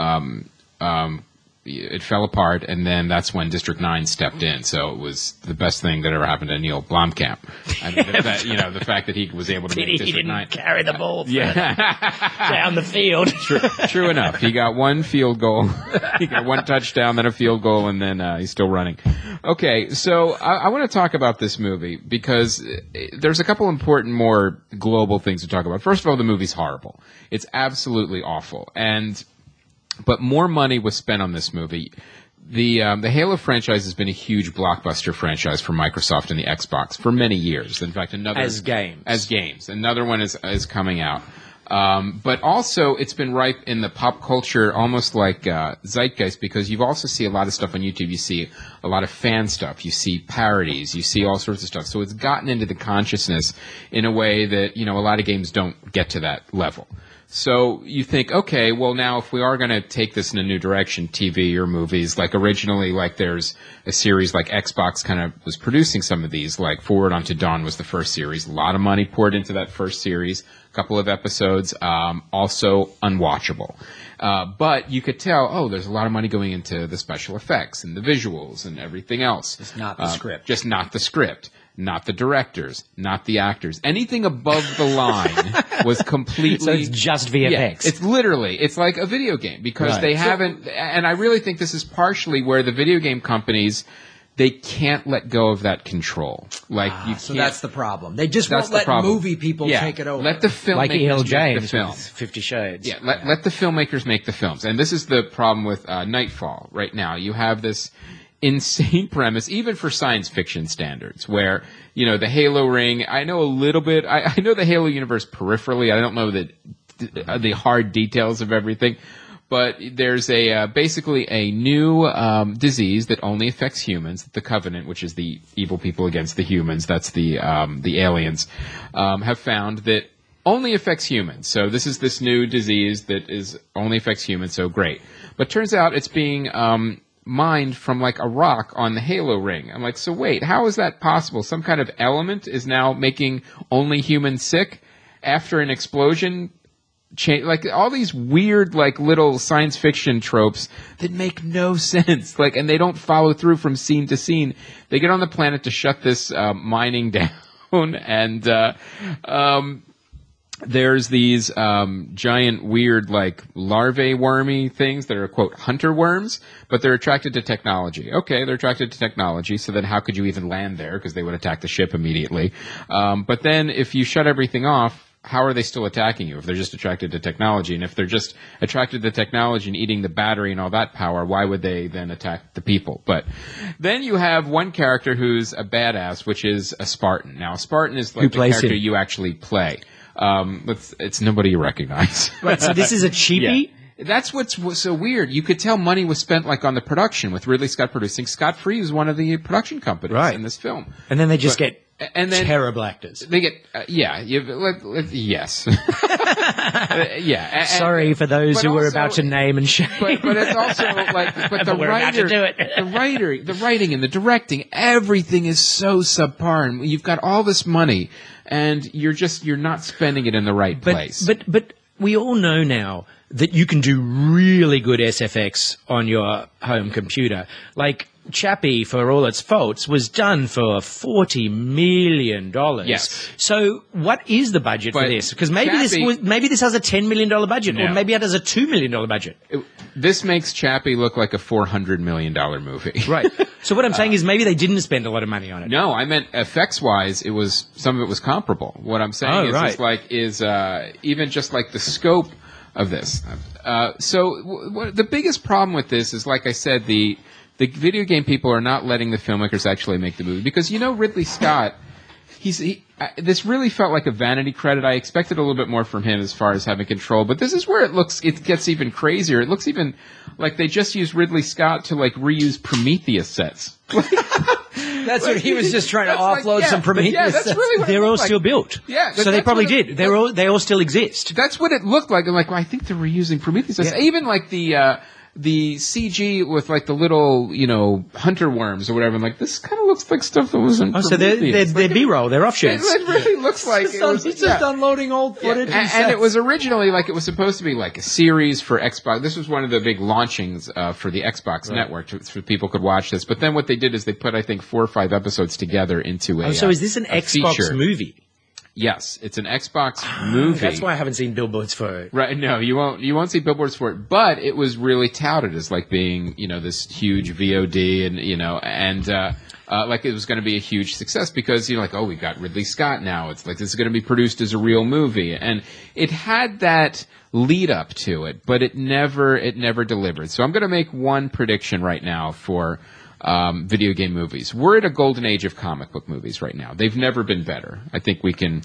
Speaker 2: it fell apart, and then that's when District 9 stepped in. So it was the best thing that ever happened to Neil Blomkamp. I mean, the fact that he was able to make District 9.
Speaker 3: He didn't carry the ball down the field.
Speaker 2: True enough. He got one field goal. He got one touchdown, then a field goal, and then he's still running. Okay, so I want to talk about this movie because there's a couple important more global things to talk about. First of all, the movie's horrible. It's absolutely awful. But more money was spent on this movie. The Halo franchise has been a huge blockbuster franchise for Microsoft and the Xbox for many years. In fact,
Speaker 3: as games.
Speaker 2: Another one is coming out. But also, it's been ripe in the pop culture, almost like zeitgeist, because you also see a lot of stuff on YouTube. You see a lot of fan stuff. You see parodies. You see all sorts of stuff. So it's gotten into the consciousness in a way that a lot of games don't get to that level. So you think, okay, well now if we are going to take this in a new direction, TV or movies, like originally, like there's a series like Xbox kind of was producing some of these, like Forward Unto Dawn was the first series. A lot of money poured into that first series, a couple of episodes, also unwatchable. But you could tell, there's a lot of money going into the special effects and the visuals and everything else.
Speaker 1: Just not the script.
Speaker 2: Just not the script. Not the directors, not the actors. Anything above the line was completely...
Speaker 3: So it's just VFX.
Speaker 2: Yeah, it's like a video game because they haven't... And I really think this is partially where the video game companies, they can't let go of that control.
Speaker 1: So that's the problem. They just won't let movie people take it over.
Speaker 2: Let the filmmakers
Speaker 3: like E.L. James
Speaker 2: make the film.
Speaker 3: With 50 Shades.
Speaker 2: Yeah, let the filmmakers make the films. And this is the problem with Nightfall right now. You have this insane premise, even for science fiction standards, where, the Halo ring, I know a little bit, I know the Halo universe peripherally, I don't know the hard details of everything, but there's basically a new disease that only affects humans, the Covenant, which is the evil people against the humans, that's the aliens, have found that only affects humans. So this is this new disease that only affects humans, so great. But turns out it's being mined from like a rock on the Halo ring. I'm like, so wait, how is that possible? Some kind of element is now making only humans sick after an explosion? Like all these weird, like little science fiction tropes that make no sense. Like, and they don't follow through from scene to scene. They get on the planet to shut this mining down, and there's these giant, weird, like larvae wormy things that are quote hunter worms, but they're attracted to technology. Okay, they're attracted to technology. So then, how could you even land there? Because they would attack the ship immediately. But then, if you shut everything off, how are they still attacking you if they're just attracted to technology? And if they're just attracted to technology and eating the battery and all that power, why would they then attack the people? But then you have one character who's a badass, which is a Spartan. Now, a Spartan is like the character you actually play. It's nobody you recognize.
Speaker 3: Right, so this is a cheapie?
Speaker 2: Yeah. That's what's so weird. You could tell money was spent like on the production with Ridley Scott producing. Scott Free is one of the production companies in this film.
Speaker 3: And then they just get terrible actors.
Speaker 2: They get, yes.
Speaker 3: Sorry for those who were about to name and shame.
Speaker 2: But it's also like, but the writer, the writing and the directing, everything is so subpar. And you've got all this money and you're not spending it in the right place.
Speaker 3: But we all know now that you can do really good SFX on your home computer. Like, Chappie, for all its faults, was done for $40 million.
Speaker 2: Yes.
Speaker 3: So what is the budget for this? Because maybe this has a $10 million budget, or maybe it has a $2 million budget.
Speaker 2: This makes Chappie look like a $400 million movie.
Speaker 3: Right. So what I'm saying is maybe they didn't spend a lot of money on it.
Speaker 2: No, I meant effects-wise, some of it was comparable. What I'm saying is even just like the scope of this. The biggest problem with this is, like I said, the video game people are not letting the filmmakers actually make the movie because Ridley Scott. This really felt like a vanity credit. I expected a little bit more from him as far as having control, but this is where it gets even crazier. It looks even like they just used Ridley Scott to like reuse Prometheus sets.
Speaker 1: That's what he was just trying to offload some Prometheus.
Speaker 2: Yeah, that's really what
Speaker 3: they're all still built.
Speaker 2: Yeah,
Speaker 3: so they probably did. They all still exist.
Speaker 2: That's what it looked like. I'm like, well, I think they're reusing Prometheus. Yeah. Even like the CG with like the little, hunter worms or whatever. I'm like, this kind of looks like stuff that was in Prometheus.
Speaker 3: So they're B-roll, they're offshoots.
Speaker 2: It really looks like
Speaker 1: he's just unloading old footage.
Speaker 2: Yeah. And it was originally it was supposed to be like a series for Xbox. This was one of the big launchings for the Xbox network so people could watch this. But then what they did is they put, I think, 4 or 5 episodes together into a
Speaker 3: so is this an Xbox
Speaker 2: feature
Speaker 3: movie?
Speaker 2: Yes, it's an Xbox movie.
Speaker 3: That's why I haven't seen billboards for it.
Speaker 2: Right? No, you won't see billboards for it. But it was really touted as like being, this huge VOD, and like it was going to be a huge success because we got Ridley Scott now. It's like this is going to be produced as a real movie, and it had that lead up to it, but it never delivered. So I'm going to make one prediction right now for video game movies. We're at a golden age of comic book movies right now. They've never been better. I think we can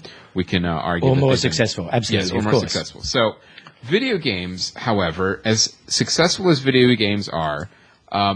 Speaker 2: argue.
Speaker 3: Or more successful. Absolutely.
Speaker 2: Yes, or more successful. So video games, however, as successful as video games are,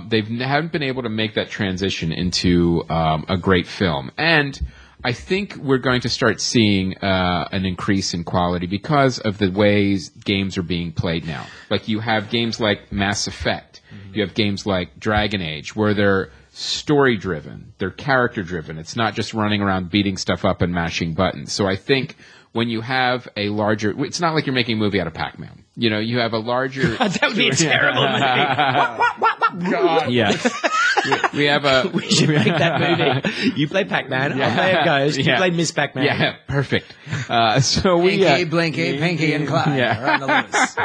Speaker 2: they haven't been able to make that transition into a great film. And I think we're going to start seeing an increase in quality because of the ways games are being played now. Like you have games like Mass Effect. You have games like Dragon Age where they're story-driven, they're character-driven. It's not just running around beating stuff up and mashing buttons. So I think when you have a larger... It's not like you're making a movie out of Pac-Man. You have a larger...
Speaker 3: That would be a terrible movie.
Speaker 2: God. Yes. We have a...
Speaker 3: We should make that movie. You play Pac-Man, I'll play a ghost, you play Miss Pac-Man.
Speaker 2: Yeah, perfect. So we...
Speaker 1: Blinky, Blinky, Pinky, and Clyde are on the list.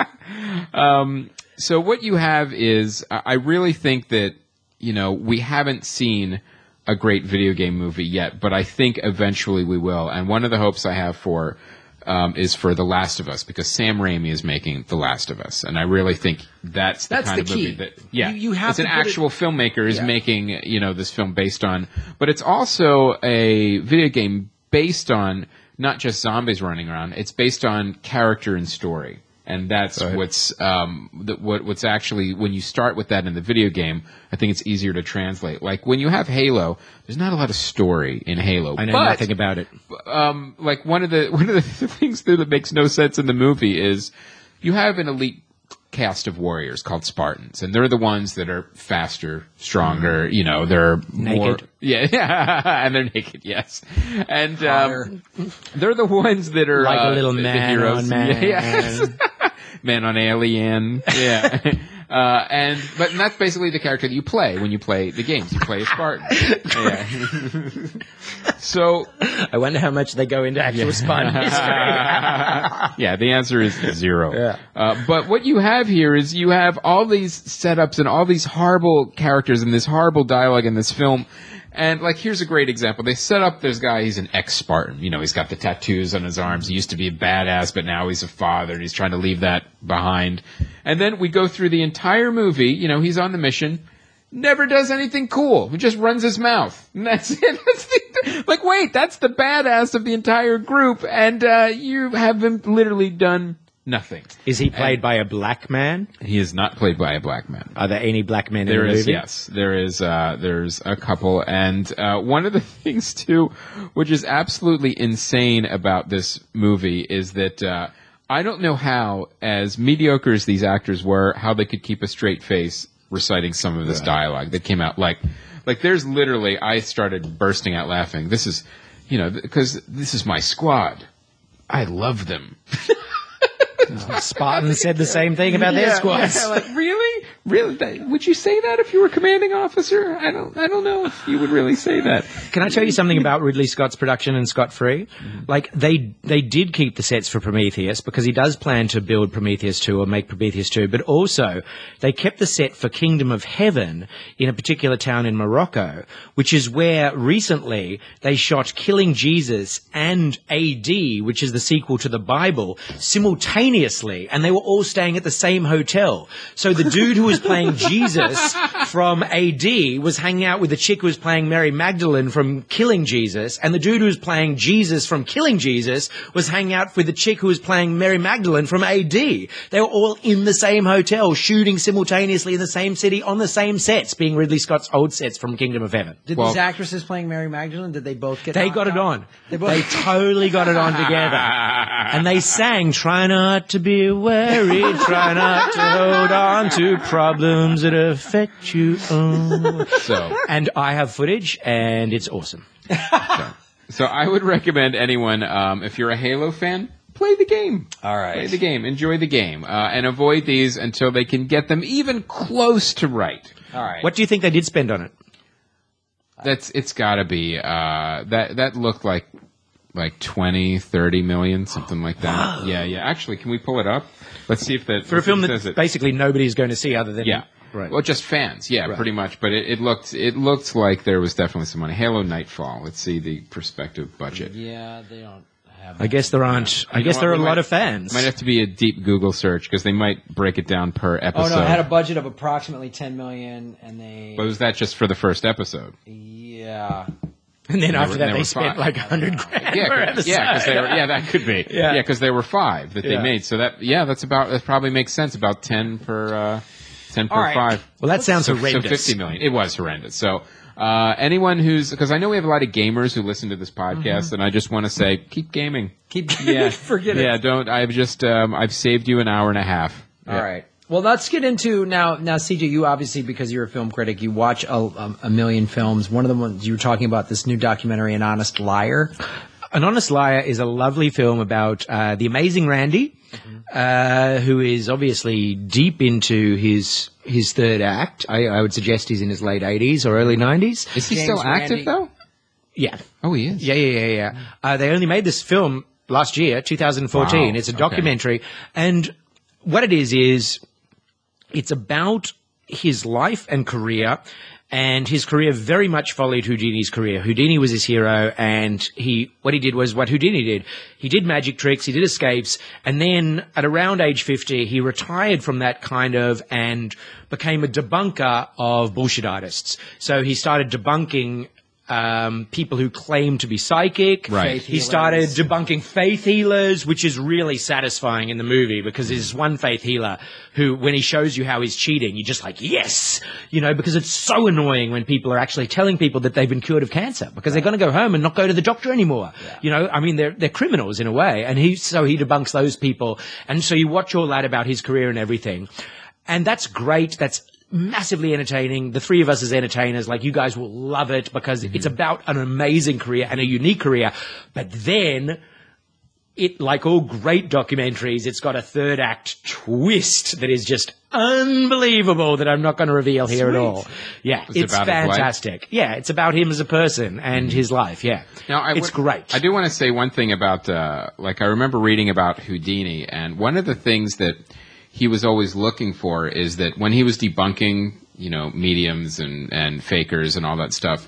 Speaker 2: So what you have is, I really think that, we haven't seen a great video game movie yet, but I think eventually we will. And one of the hopes I have is for The Last of Us, because Sam Raimi is making The Last of Us, and I really think that's the kind of
Speaker 1: key.
Speaker 2: movie that,
Speaker 1: you have
Speaker 2: it's an actual filmmaker is making, this film based on, but it's also a video game based on not just zombies running around, it's based on character and story. And that's what's actually, when you start with that in the video game, I think it's easier to translate. Like when you have Halo, there's not a lot of story in Halo.
Speaker 3: I know nothing about it.
Speaker 2: Like one of the things that makes no sense in the movie is you have an elite cast of warriors called Spartans, and they're the ones that are faster, stronger, you know, they're
Speaker 3: naked.
Speaker 2: More, yeah, and they're naked, yes. And they're the ones that are
Speaker 3: like a little man
Speaker 2: heroes.
Speaker 3: on man.
Speaker 2: Yes. Man on alien. Yeah. And that's basically the character that you play when you play the games. You play a Spartan. Yeah. So
Speaker 3: I wonder how much they go into actual Spartan history.
Speaker 2: Yeah, the answer is 0.
Speaker 3: Yeah.
Speaker 2: But what you have here is you have all these setups and all these horrible characters and this horrible dialogue in this film. And, like, here's a great example. They set up this guy, he's an ex-Spartan. You know, he's got the tattoos on his arms. He used to be a badass, but now he's a father, and he's trying to leave that behind. And then we go through the entire movie. You know, he's on the mission. Never does anything cool. He just runs his mouth. And that's it. Like, wait, that's the badass of the entire group, and you have him literally done nothing.
Speaker 3: Is he played by a black man?
Speaker 2: He is not played by a black man.
Speaker 3: Are there any black men in the movie?
Speaker 2: Yes, there is. There's a couple, and one of the things too, which is absolutely insane about this movie, is that I don't know how, as mediocre as these actors were, how they could keep a straight face reciting some of this dialogue that came out. Like there's literally, I started bursting out laughing. This is, you know, because this is my squad. I love them.
Speaker 3: Spartans said the same thing about their squads.
Speaker 2: Yeah, like, really? Really? Would you say that if you were commanding officer? I don't know if you would really say that.
Speaker 3: Can I tell you something about Ridley Scott's production and Scott Free? Mm-hmm. Like, they did keep the sets for Prometheus because he does plan to build Prometheus 2 or make Prometheus 2, but also they kept the set for Kingdom of Heaven in a particular town in Morocco, which is where recently they shot Killing Jesus and AD, which is the sequel to the Bible, simultaneously, and they were all staying at the same hotel. So the dude who was playing Jesus from AD was hanging out with the chick who was playing Mary Magdalene from Killing Jesus, and the dude who was playing Jesus from Killing Jesus was hanging out with the chick who was playing Mary Magdalene from AD. They were all in the same hotel, shooting simultaneously in the same city on the same sets, being Ridley Scott's old sets from Kingdom of Heaven.
Speaker 1: Did these actresses playing Mary Magdalene, did they both get
Speaker 3: They got it on. They totally got it on together. And they sang, "Try not to be worried, try not to hold on to problems that affect you." And I have footage, and it's awesome.
Speaker 2: So I would recommend anyone, if you're a Halo fan, play the game.
Speaker 1: All right.
Speaker 2: Play the game. Enjoy the game. And avoid these until they can get them even close to right.
Speaker 1: All right.
Speaker 3: What do you think they did spend on it?
Speaker 2: It's gotta be, that looked like 20, 30 million, something like that.
Speaker 3: Wow.
Speaker 2: Yeah. Actually, can we pull it up? Let's see if that...
Speaker 3: For a film that basically nobody's going to see other than...
Speaker 2: Yeah.
Speaker 3: Right.
Speaker 2: Well, just fans. Yeah, pretty much. But it looked like there was definitely some money. Halo Nightfall. Let's see the prospective budget.
Speaker 1: Yeah, they don't have...
Speaker 3: I guess there aren't... I guess there are a lot of fans.
Speaker 2: Might have to be a deep Google search because they might break it down per episode.
Speaker 1: Oh, no, it had a budget of approximately $10 million, and they...
Speaker 2: But was that just for the first episode?
Speaker 1: Yeah...
Speaker 3: And then after that, they
Speaker 2: $5.
Speaker 3: spent like $100,000 per episode.
Speaker 2: Yeah, because they were. Yeah, that could be. Yeah, because they were 5 that they made. So that that probably makes sense. About 10 per 5.
Speaker 3: Well, that sounds horrendous.
Speaker 2: So 50 million. It was horrendous. So anyone who's, because I know we have a lot of gamers who listen to this podcast, and I just want to say, keep gaming.
Speaker 1: Forget it.
Speaker 2: Yeah, don't. I've just I've saved you an hour and a half.
Speaker 1: All right. Well, let's get into now, CJ, you obviously, because you're a film critic, you watch a million films. One of the ones you were talking about, this new documentary, An Honest Liar.
Speaker 3: An Honest Liar is a lovely film about the amazing Randy, who is obviously deep into his third act. I would suggest he's in his late 80s or early 90s.
Speaker 2: Is he still active, though?
Speaker 3: Yeah.
Speaker 2: Oh, he is?
Speaker 3: Yeah. They only made this film last year, 2014.
Speaker 2: Wow.
Speaker 3: It's a documentary. And what it is it's about his life and career, and his career very much followed Houdini's career. Houdini was his hero, and what he did was what Houdini did. He did magic tricks, he did escapes, and then at around age 50, he retired from that and became a debunker of bullshit artists. So he started debunking people who claim to be psychic.
Speaker 2: Right.
Speaker 3: He started debunking faith healers, which is really satisfying in the movie because there's one faith healer who, when he shows you how he's cheating, you're just like, yes, because it's so annoying when people are actually telling people that they've been cured of cancer because they're going to go home and not go to the doctor anymore. Yeah. I mean, they're criminals in a way. And he debunks those people. And so you watch all that about his career and everything. And that's great. That's massively entertaining. The three of us as entertainers, like, you guys will love it because it's about an amazing career and a unique career. But then it, like all great documentaries, it's got a third act twist that is just unbelievable that I'm not going to reveal here at all. Yeah, it's fantastic. Yeah, it's about him as a person and his life. Yeah. Now, it's great.
Speaker 2: I do want to say one thing about, I remember reading about Houdini, and one of the things that he was always looking for is that when he was debunking, mediums and fakers and all that stuff,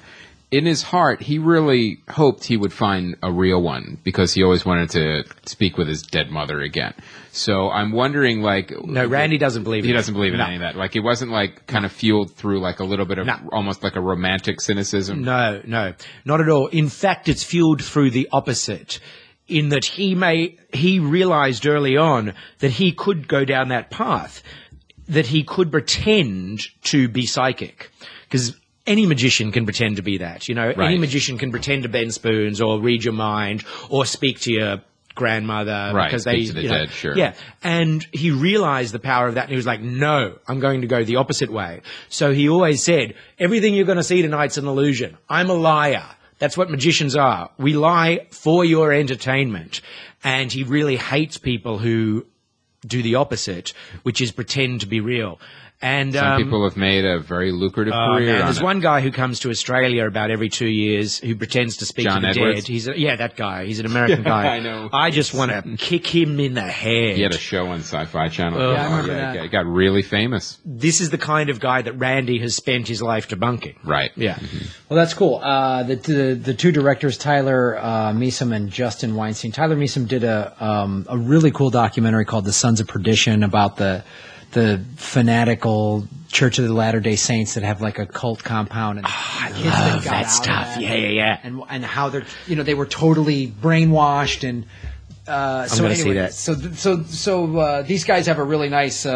Speaker 2: in his heart, he really hoped he would find a real one because he always wanted to speak with his dead mother again. So I'm wondering,
Speaker 3: no, Randy doesn't believe
Speaker 2: he doesn't believe in any of that. Like, it wasn't kind of fueled through a little bit of almost like a romantic cynicism.
Speaker 3: No, not at all. In fact, it's fueled through the opposite. In that he realized early on that he could go down that path, that he could pretend to be psychic. Because any magician can pretend to be that, Right. Any magician can pretend to bend spoons or read your mind or speak to your grandmother.
Speaker 2: Right,
Speaker 3: because
Speaker 2: speak to the dead, sure.
Speaker 3: Yeah, and he realized the power of that, and he was like, no, I'm going to go the opposite way. So he always said, everything you're going to see tonight's an illusion. I'm a liar. That's what magicians are. We lie for your entertainment. And he really hates people who do the opposite, which is pretend to be real. And
Speaker 2: some people have made a very lucrative career.
Speaker 3: There's one guy who comes to Australia about every 2 years who pretends to speak to the
Speaker 2: Edwards?
Speaker 3: dead. That guy. He's an American guy.
Speaker 2: I know.
Speaker 3: I just want to kick him in the head.
Speaker 2: He had a show on Sci-Fi Channel.
Speaker 1: I remember that.
Speaker 2: He got really famous.
Speaker 3: This is the kind of guy that Randy has spent his life debunking.
Speaker 2: Right.
Speaker 3: Yeah.
Speaker 2: Mm-hmm.
Speaker 1: Well, that's cool. The two directors, Tyler Measom and Justin Weinstein. Tyler Measom did a really cool documentary called The Sons of Perdition about the fanatical Church of the Latter-day Saints that have a cult compound. And
Speaker 3: I love that stuff. Yeah.
Speaker 1: And how they're, they were totally brainwashed and,
Speaker 3: I'm going to see that.
Speaker 1: So these guys have a really nice,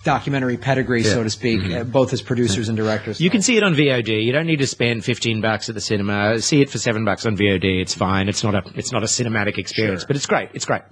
Speaker 1: documentary pedigree, so to speak, both as producers and directors.
Speaker 3: You can see it on VOD. You don't need to spend $15 at the cinema. See it for $7 on VOD. It's fine. It's not a cinematic experience, but it's great. It's great.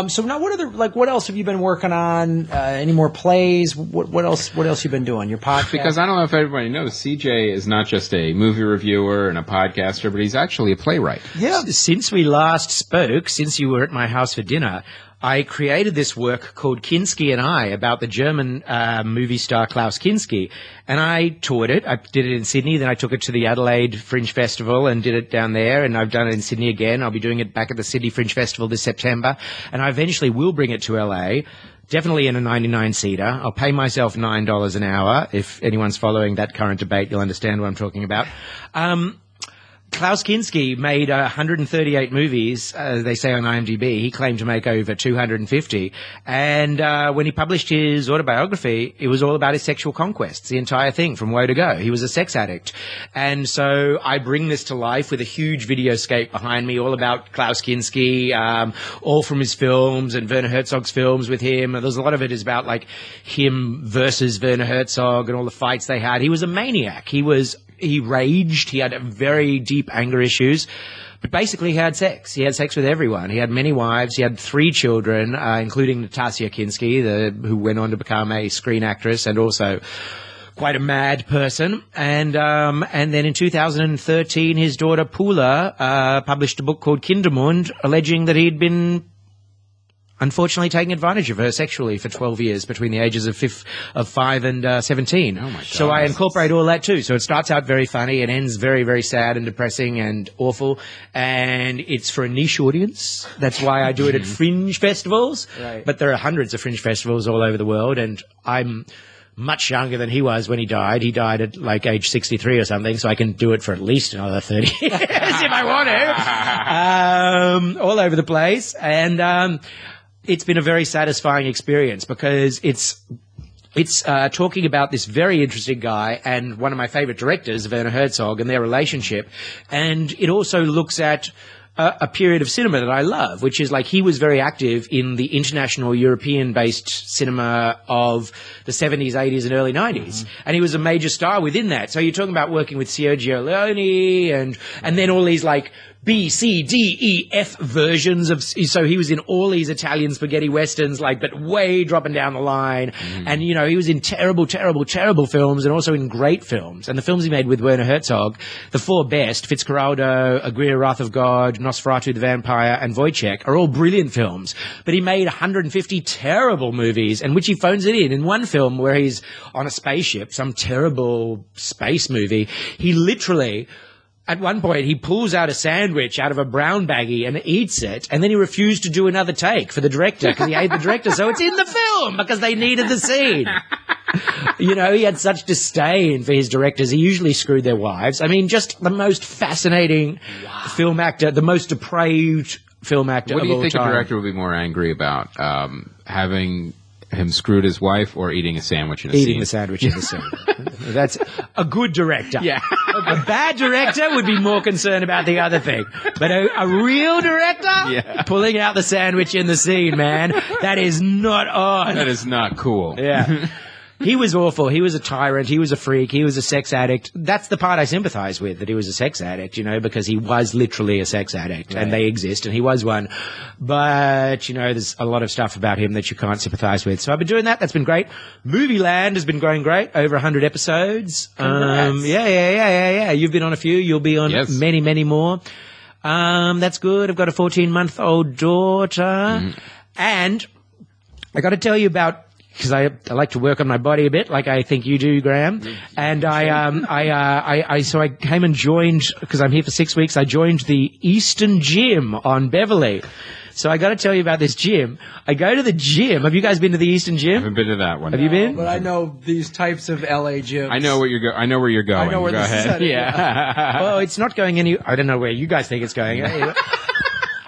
Speaker 1: So now, what else have you been working on? Any more plays? What else you been doing? Your podcast?
Speaker 2: Because I don't know if everybody knows, CJ is not just a movie reviewer and a podcaster, but he's actually a playwright.
Speaker 3: Yeah. Since we last spoke, since you were at my house for dinner, I created this work called Kinski and I about the German movie star Klaus Kinski, and I toured it. I did it in Sydney, then I took it to the Adelaide Fringe Festival and did it down there, and I've done it in Sydney again. I'll be doing it back at the Sydney Fringe Festival this September, and I eventually will bring it to LA. Definitely in a 99-seater. I'll pay myself $9 an hour. If anyone's following that current debate, you'll understand what I'm talking about. Klaus Kinski made 138 movies, they say on IMDb. He claimed to make over 250. And when he published his autobiography, it was all about his sexual conquests, the entire thing, from woe to go. He was a sex addict. And so I bring this to life with a huge videoscape behind me, all about Klaus Kinski, all from his films and Werner Herzog's films with him. There's a lot of it is about him versus Werner Herzog and all the fights they had. He was a maniac. He raged. He had very deep anger issues. But basically, he had sex. He had sex with everyone. He had many wives. He had 3 children, including Natasha Kinski, who went on to become a screen actress and also quite a mad person. And then in 2013, his daughter Paula published a book called Kindermund, alleging that he'd been unfortunately taking advantage of her sexually for 12 years between the ages of 5 and 17.
Speaker 2: Oh my God.
Speaker 3: So I incorporate all that too. So it starts out very funny. It ends very, very sad and depressing and awful. And it's for a niche audience. That's why I do it at fringe festivals.
Speaker 1: Right.
Speaker 3: But there are hundreds of fringe festivals all over the world. And I'm much younger than he was when he died. He died at age 63 or something, so I can do it for at least another 30 years if I want to. All over the place. And it's been a very satisfying experience because it's It's talking about this very interesting guy and one of my favorite directors, Werner Herzog, and their relationship. And it also looks at a period of cinema that I love, which is like he was very active in the international European-based cinema of the 70s, 80s, and early 90s. And he was a major star within that. So you're talking about working with Sergio Leone and then all these like B, C, D, E, F versions of, so he was in all these Italian spaghetti westerns, like, but way dropping down the line. And, you know, he was in terrible, terrible, terrible films and also in great films. And the films he made with Werner Herzog, the four best, Fitzcarraldo, Aguirre, Wrath of God, Nosferatu the Vampire, and Wojciech, are all brilliant films. But he made 150 terrible movies, and which he phones it in one film where he's on a spaceship, some terrible space movie. He literally, at one point, he pulls out a sandwich out of a brown baggie and eats it, and then he refused to do another take for the director because he hated the director. So it's in the film because they needed the scene. You know, he had such disdain for his directors. He usually screwed their wives. I mean, just the most fascinating film actor, the most depraved film actor of all time.
Speaker 2: What do you think a director would be more angry about? Having him screwed his wife or eating a sandwich in a scene?
Speaker 3: Eating the sandwich in the scene. That's a good director.
Speaker 2: Yeah.
Speaker 3: A bad director would be more concerned about the other thing. But a real director, pulling out the sandwich in the scene, man, that is not on.
Speaker 2: That is not cool.
Speaker 3: Yeah. He was awful. He was a tyrant. He was a freak. He was a sex addict. That's the part I sympathize with, that he was a sex addict, you know, because he was literally a sex addict, and they exist, and he was one. But, you know, there's a lot of stuff about him that you can't sympathize with. So I've been doing that. That's been great. Movie Land has been going great. Over 100 episodes. Yeah. You've been on a few. You'll be on many, many more. That's good. I've got a 14-month-old daughter. And I got to tell you about, because I like to work on my body a bit, like I think you do, Graham. And so I came and joined, because I'm here for 6 weeks, I joined the Eastern Gym on Beverly. So I got to tell you about this gym. I go to the gym. Have you guys been to the Eastern Gym?
Speaker 2: I haven't been to that one.
Speaker 3: Have you been?
Speaker 1: But I know these types of LA gyms.
Speaker 2: I know where you're going. I know where you're going.
Speaker 1: I know where
Speaker 2: Go
Speaker 1: this is
Speaker 2: ahead.
Speaker 1: headed.
Speaker 3: Yeah. Well, it's not going any. I don't know where you guys think it's going.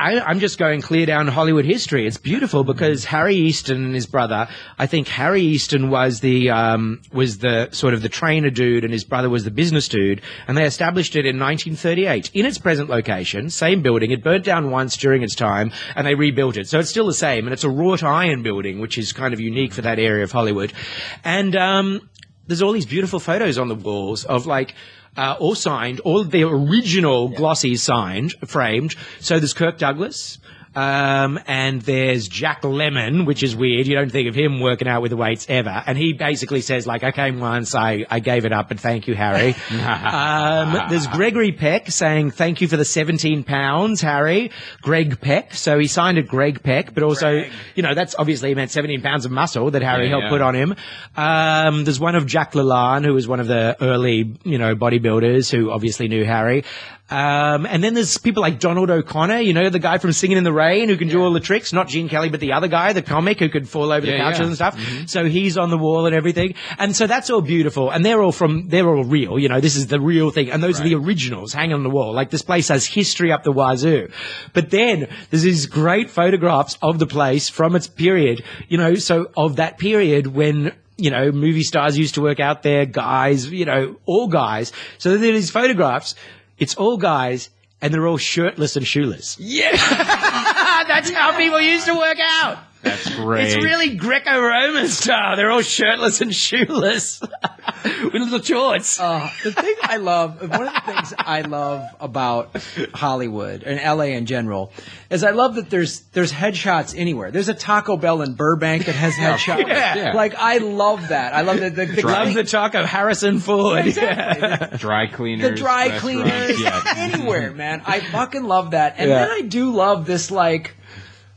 Speaker 3: I'm just going clear down Hollywood history. It's beautiful because Harry Easton and his brother, I think Harry Easton was the sort of the trainer dude and his brother was the business dude, and they established it in 1938 in its present location, same building. It burnt down once during its time and they rebuilt it. So it's still the same, and it's a wrought iron building, which is kind of unique for that area of Hollywood. And there's all these beautiful photos on the walls of like all signed, all of the original glossies signed, framed. So there's Kirk Douglas, and there's Jack Lemmon, which is weird. You don't think of him working out with the weights ever. And he basically says, like, I came once, I gave it up, but thank you, Harry. There's Gregory Peck saying, thank you for the 17 pounds, Harry. Greg Peck. So he signed it Greg Peck, but also, you know, that's obviously meant 17 pounds of muscle that Harry helped put on him. There's one of Jack LaLanne, who was one of the early, you know, bodybuilders who obviously knew Harry. And then there's people like Donald O'Connor, you know, the guy from Singing in the Rain who can do all the tricks, not Gene Kelly, but the other guy, the comic who could fall over the couches and stuff. So he's on the wall and everything. And so that's all beautiful. And they're all real, you know, this is the real thing. And those are the originals hanging on the wall. Like this place has history up the wazoo. But then there's these great photographs of the place from its period, you know, so of that period when, you know, movie stars used to work out there, guys, you know, all guys. So there are these photographs. It's all guys, and they're all shirtless and shoeless. Yeah! That's how people used to work out.
Speaker 2: That's great.
Speaker 3: It's really Greco-Roman style. They're all shirtless and shoeless with little shorts.
Speaker 1: One of the things I love about Hollywood and LA in general is I love that there's headshots anywhere. There's a Taco Bell in Burbank that has headshots.
Speaker 3: Yeah.
Speaker 1: Like, I love that. I love
Speaker 3: the taco Harrison Ford.
Speaker 2: Exactly. Dry cleaners.
Speaker 1: The dry cleaners. Anywhere, man. I fucking love that. And then I do love this, like,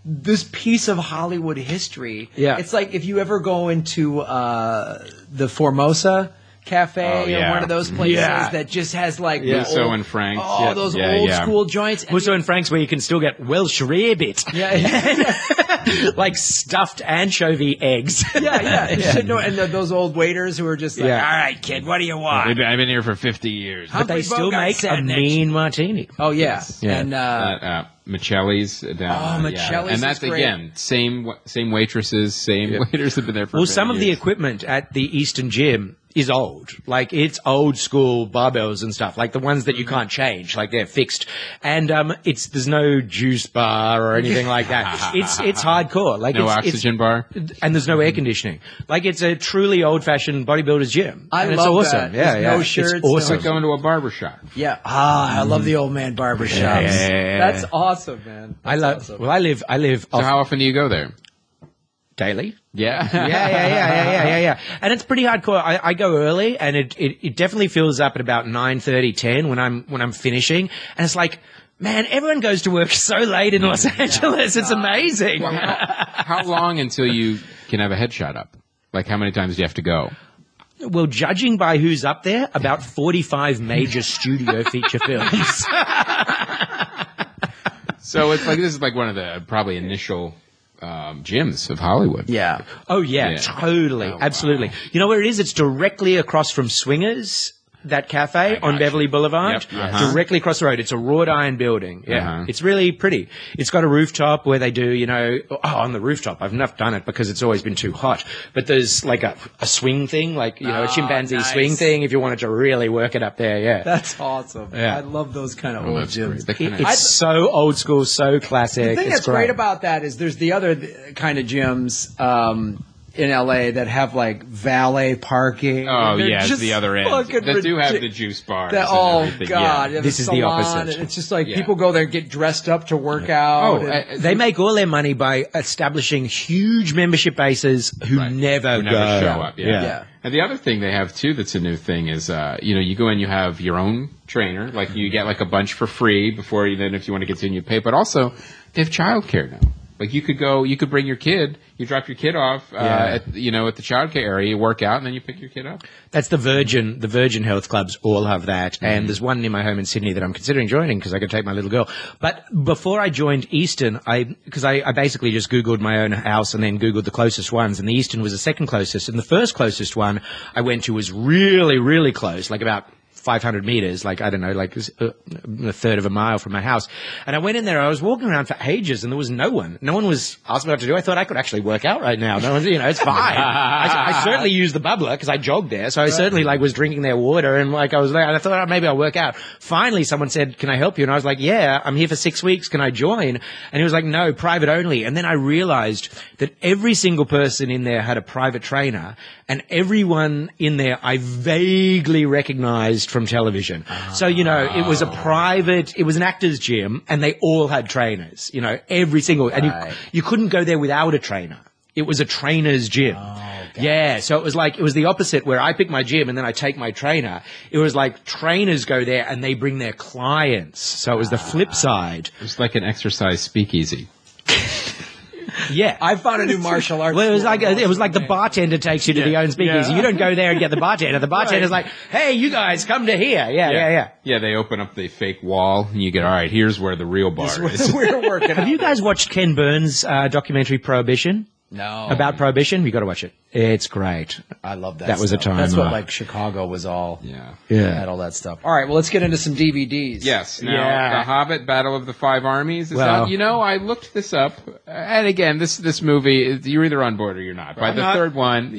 Speaker 1: this piece of Hollywood history. Yeah. It's like if you ever go into the Formosa Cafe or one of those places that just has like
Speaker 2: Musso and Frank's.
Speaker 1: Those old school joints.
Speaker 3: Musso and Frank's where you can still get Welsh rarebit.
Speaker 1: Yeah.
Speaker 3: like stuffed anchovy eggs.
Speaker 1: No, and those old waiters who are just like, all right, kid, what do you want?
Speaker 2: I've been here for 50 years.
Speaker 3: But they still make a mean martini.
Speaker 1: Oh, yeah. And,
Speaker 2: Michelli's down.
Speaker 1: Michelli's
Speaker 2: and that's,
Speaker 1: is great.
Speaker 2: again, same waitresses, same waiters have been there for
Speaker 3: Well, some of the
Speaker 2: years.
Speaker 3: equipment at the Eastern Gym is old. Like, it's old school barbells and stuff, like the ones that you can't change, like they're fixed. And there's no juice bar or anything like that. It's hardcore. Like,
Speaker 2: no oxygen bar?
Speaker 3: And there's no air conditioning. Like, it's a truly old-fashioned bodybuilder's gym.
Speaker 1: I
Speaker 3: and
Speaker 1: love
Speaker 3: it's awesome.
Speaker 1: that.
Speaker 3: Yeah,
Speaker 1: There's
Speaker 3: yeah.
Speaker 1: no shirts,
Speaker 3: It's
Speaker 1: no-
Speaker 3: awesome.
Speaker 2: It's like going to a barber shop.
Speaker 1: Yeah. I love the old man barber shops.
Speaker 2: Yeah.
Speaker 1: That's awesome, man.
Speaker 3: I live
Speaker 2: So how often do you go there?
Speaker 3: daily.
Speaker 2: Yeah.
Speaker 3: Yeah. And it's pretty hardcore. I go early, and it definitely fills up at about 9:30, 10 when I'm finishing. And it's like, man, everyone goes to work so late in Los Angeles. It's amazing.
Speaker 2: Well, how long until you can have a headshot up? Like, how many times do you have to go?
Speaker 3: Well, judging by who's up there, about 45 major studio feature films.
Speaker 2: So it's like, this is like one of the probably initial gyms of Hollywood.
Speaker 1: Yeah.
Speaker 3: Oh, yeah, totally.
Speaker 2: Oh,
Speaker 3: absolutely.
Speaker 2: wow.
Speaker 3: You know where it is? It's directly across from Swingers, that cafe on Beverly Boulevard.
Speaker 2: Yep.
Speaker 3: Directly across the road. It's a wrought iron building. Yeah.
Speaker 2: Uh-huh.
Speaker 3: It's really pretty. It's got a rooftop where they do, on the rooftop. I've not done it because it's always been too hot. But there's like a swing thing, like, a chimpanzee
Speaker 1: nice.
Speaker 3: swing thing if you wanted to really work it up there. Yeah.
Speaker 1: That's awesome.
Speaker 3: Yeah.
Speaker 1: I love those kind of
Speaker 2: Oh,
Speaker 1: old
Speaker 2: that's
Speaker 1: gyms.
Speaker 2: great.
Speaker 3: It's so old school, so classic.
Speaker 1: The thing
Speaker 3: it's
Speaker 1: that's great about that is there's the other kind of gyms in LA that have like valet parking.
Speaker 2: Oh,
Speaker 1: They're
Speaker 2: yeah, it's
Speaker 1: just
Speaker 2: the other end.
Speaker 1: fucking
Speaker 2: That do have
Speaker 1: ridic-
Speaker 2: the juice bars.
Speaker 1: that-
Speaker 2: and
Speaker 1: oh
Speaker 2: everything.
Speaker 1: God!
Speaker 2: Yeah.
Speaker 1: Yeah,
Speaker 3: This is the
Speaker 1: salon,
Speaker 3: opposite.
Speaker 1: and it's just like
Speaker 2: Yeah.
Speaker 1: people go there and get dressed up to work out.
Speaker 2: Oh,
Speaker 1: and-
Speaker 3: They make all their money by establishing huge membership bases who
Speaker 2: Right.
Speaker 3: never
Speaker 2: Who
Speaker 3: go.
Speaker 2: never show up. Yeah.
Speaker 1: Yeah.
Speaker 2: And the other thing they have too that's a new thing is, you go in, you have your own trainer, like you get like a bunch for free before you, then if you want to continue to pay, but also they have childcare now. Like you could bring your kid, you drop your kid off, at the childcare area, you work out, and then you pick your kid up.
Speaker 3: That's the Virgin Health Clubs all have that. And there's one near my home in Sydney that I'm considering joining because I could take my little girl. But before I joined Eastern, because I basically just Googled my own house and then Googled the closest ones, and the Eastern was the second closest. And the first closest one I went to was really, really close, like about 500 meters, like, I don't know, like a third of a mile from my house. And I went in there, I was walking around for ages and there was no one. No one was asking me what to do. I thought I could actually work out right now. No one's, it's fine. I certainly used the bubbler because I jogged there. So I certainly was drinking their water and I was there and I thought, maybe I'll work out. Finally, someone said, can I help you? And I was like, yeah, I'm here for 6 weeks. Can I join? And he was like, no, private only. And then I realized that every single person in there had a private trainer and everyone in there I vaguely recognized from television. So, it was it was an actor's gym and they all had trainers, every single, and you couldn't go there without a trainer. It was a trainer's gym. Yeah. So it was the opposite where I pick my gym and then I take my trainer. It was like trainers go there and they bring their clients. So it was the flip side.
Speaker 2: It was like an exercise speakeasy.
Speaker 3: Yeah.
Speaker 1: I found a new martial arts.
Speaker 3: Well, it
Speaker 1: school.
Speaker 3: was like the bartender takes you to the own speakeasy.
Speaker 1: Yeah.
Speaker 3: You don't go there and get the bartender. The bartender's like, hey, you guys come to here. Yeah.
Speaker 2: Yeah, they open up the fake wall and you get, all right, here's where the real bar is.
Speaker 1: We're working.
Speaker 3: Have you guys watched Ken Burns' documentary Prohibition?
Speaker 1: No.
Speaker 3: About Prohibition? You got to watch it. It's great.
Speaker 1: I love that.
Speaker 3: That was a
Speaker 1: stuff.
Speaker 3: time.
Speaker 1: That's what like Chicago was all.
Speaker 2: Yeah.
Speaker 1: Had all that stuff. All right, well, let's get into some DVDs.
Speaker 2: Yes. Now,
Speaker 3: Yeah.
Speaker 2: The Hobbit: Battle of the Five Armies is
Speaker 3: Well-
Speaker 2: out. I looked this up, and again, this movie, you're either on board or you're not. By the third one,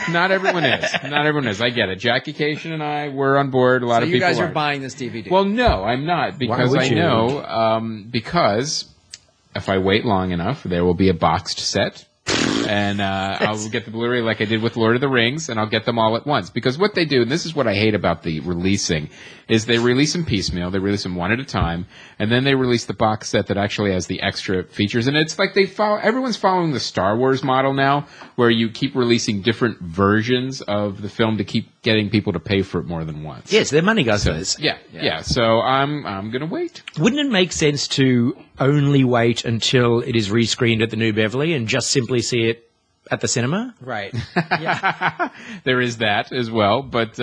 Speaker 2: not everyone is. Not everyone is. I get it. Jackie Cation and I were on board. A lot
Speaker 1: So
Speaker 2: of
Speaker 1: you
Speaker 2: people
Speaker 1: guys are
Speaker 2: aren't.
Speaker 1: buying this DVD.
Speaker 2: Well, no, I'm not, because
Speaker 3: would
Speaker 2: I
Speaker 3: you?
Speaker 2: know because if I wait long enough, there will be a boxed set. And I'll get the Blu-ray like I did with Lord of the Rings, and I'll get them all at once. Because what they do, and this is what I hate about the releasing, is they release them piecemeal. They release them one at a time, and then they release the box set that actually has the extra features. And it's like everyone's following the Star Wars model now, where you keep releasing different versions of the film to keep getting people to pay for it more than once.
Speaker 3: Yes, they're money guzzlers.
Speaker 2: Yeah. So I'm gonna wait.
Speaker 3: Wouldn't it make sense to only wait until it is rescreened at the New Beverly and just simply see it at the cinema?
Speaker 1: right.
Speaker 2: There is that as well, but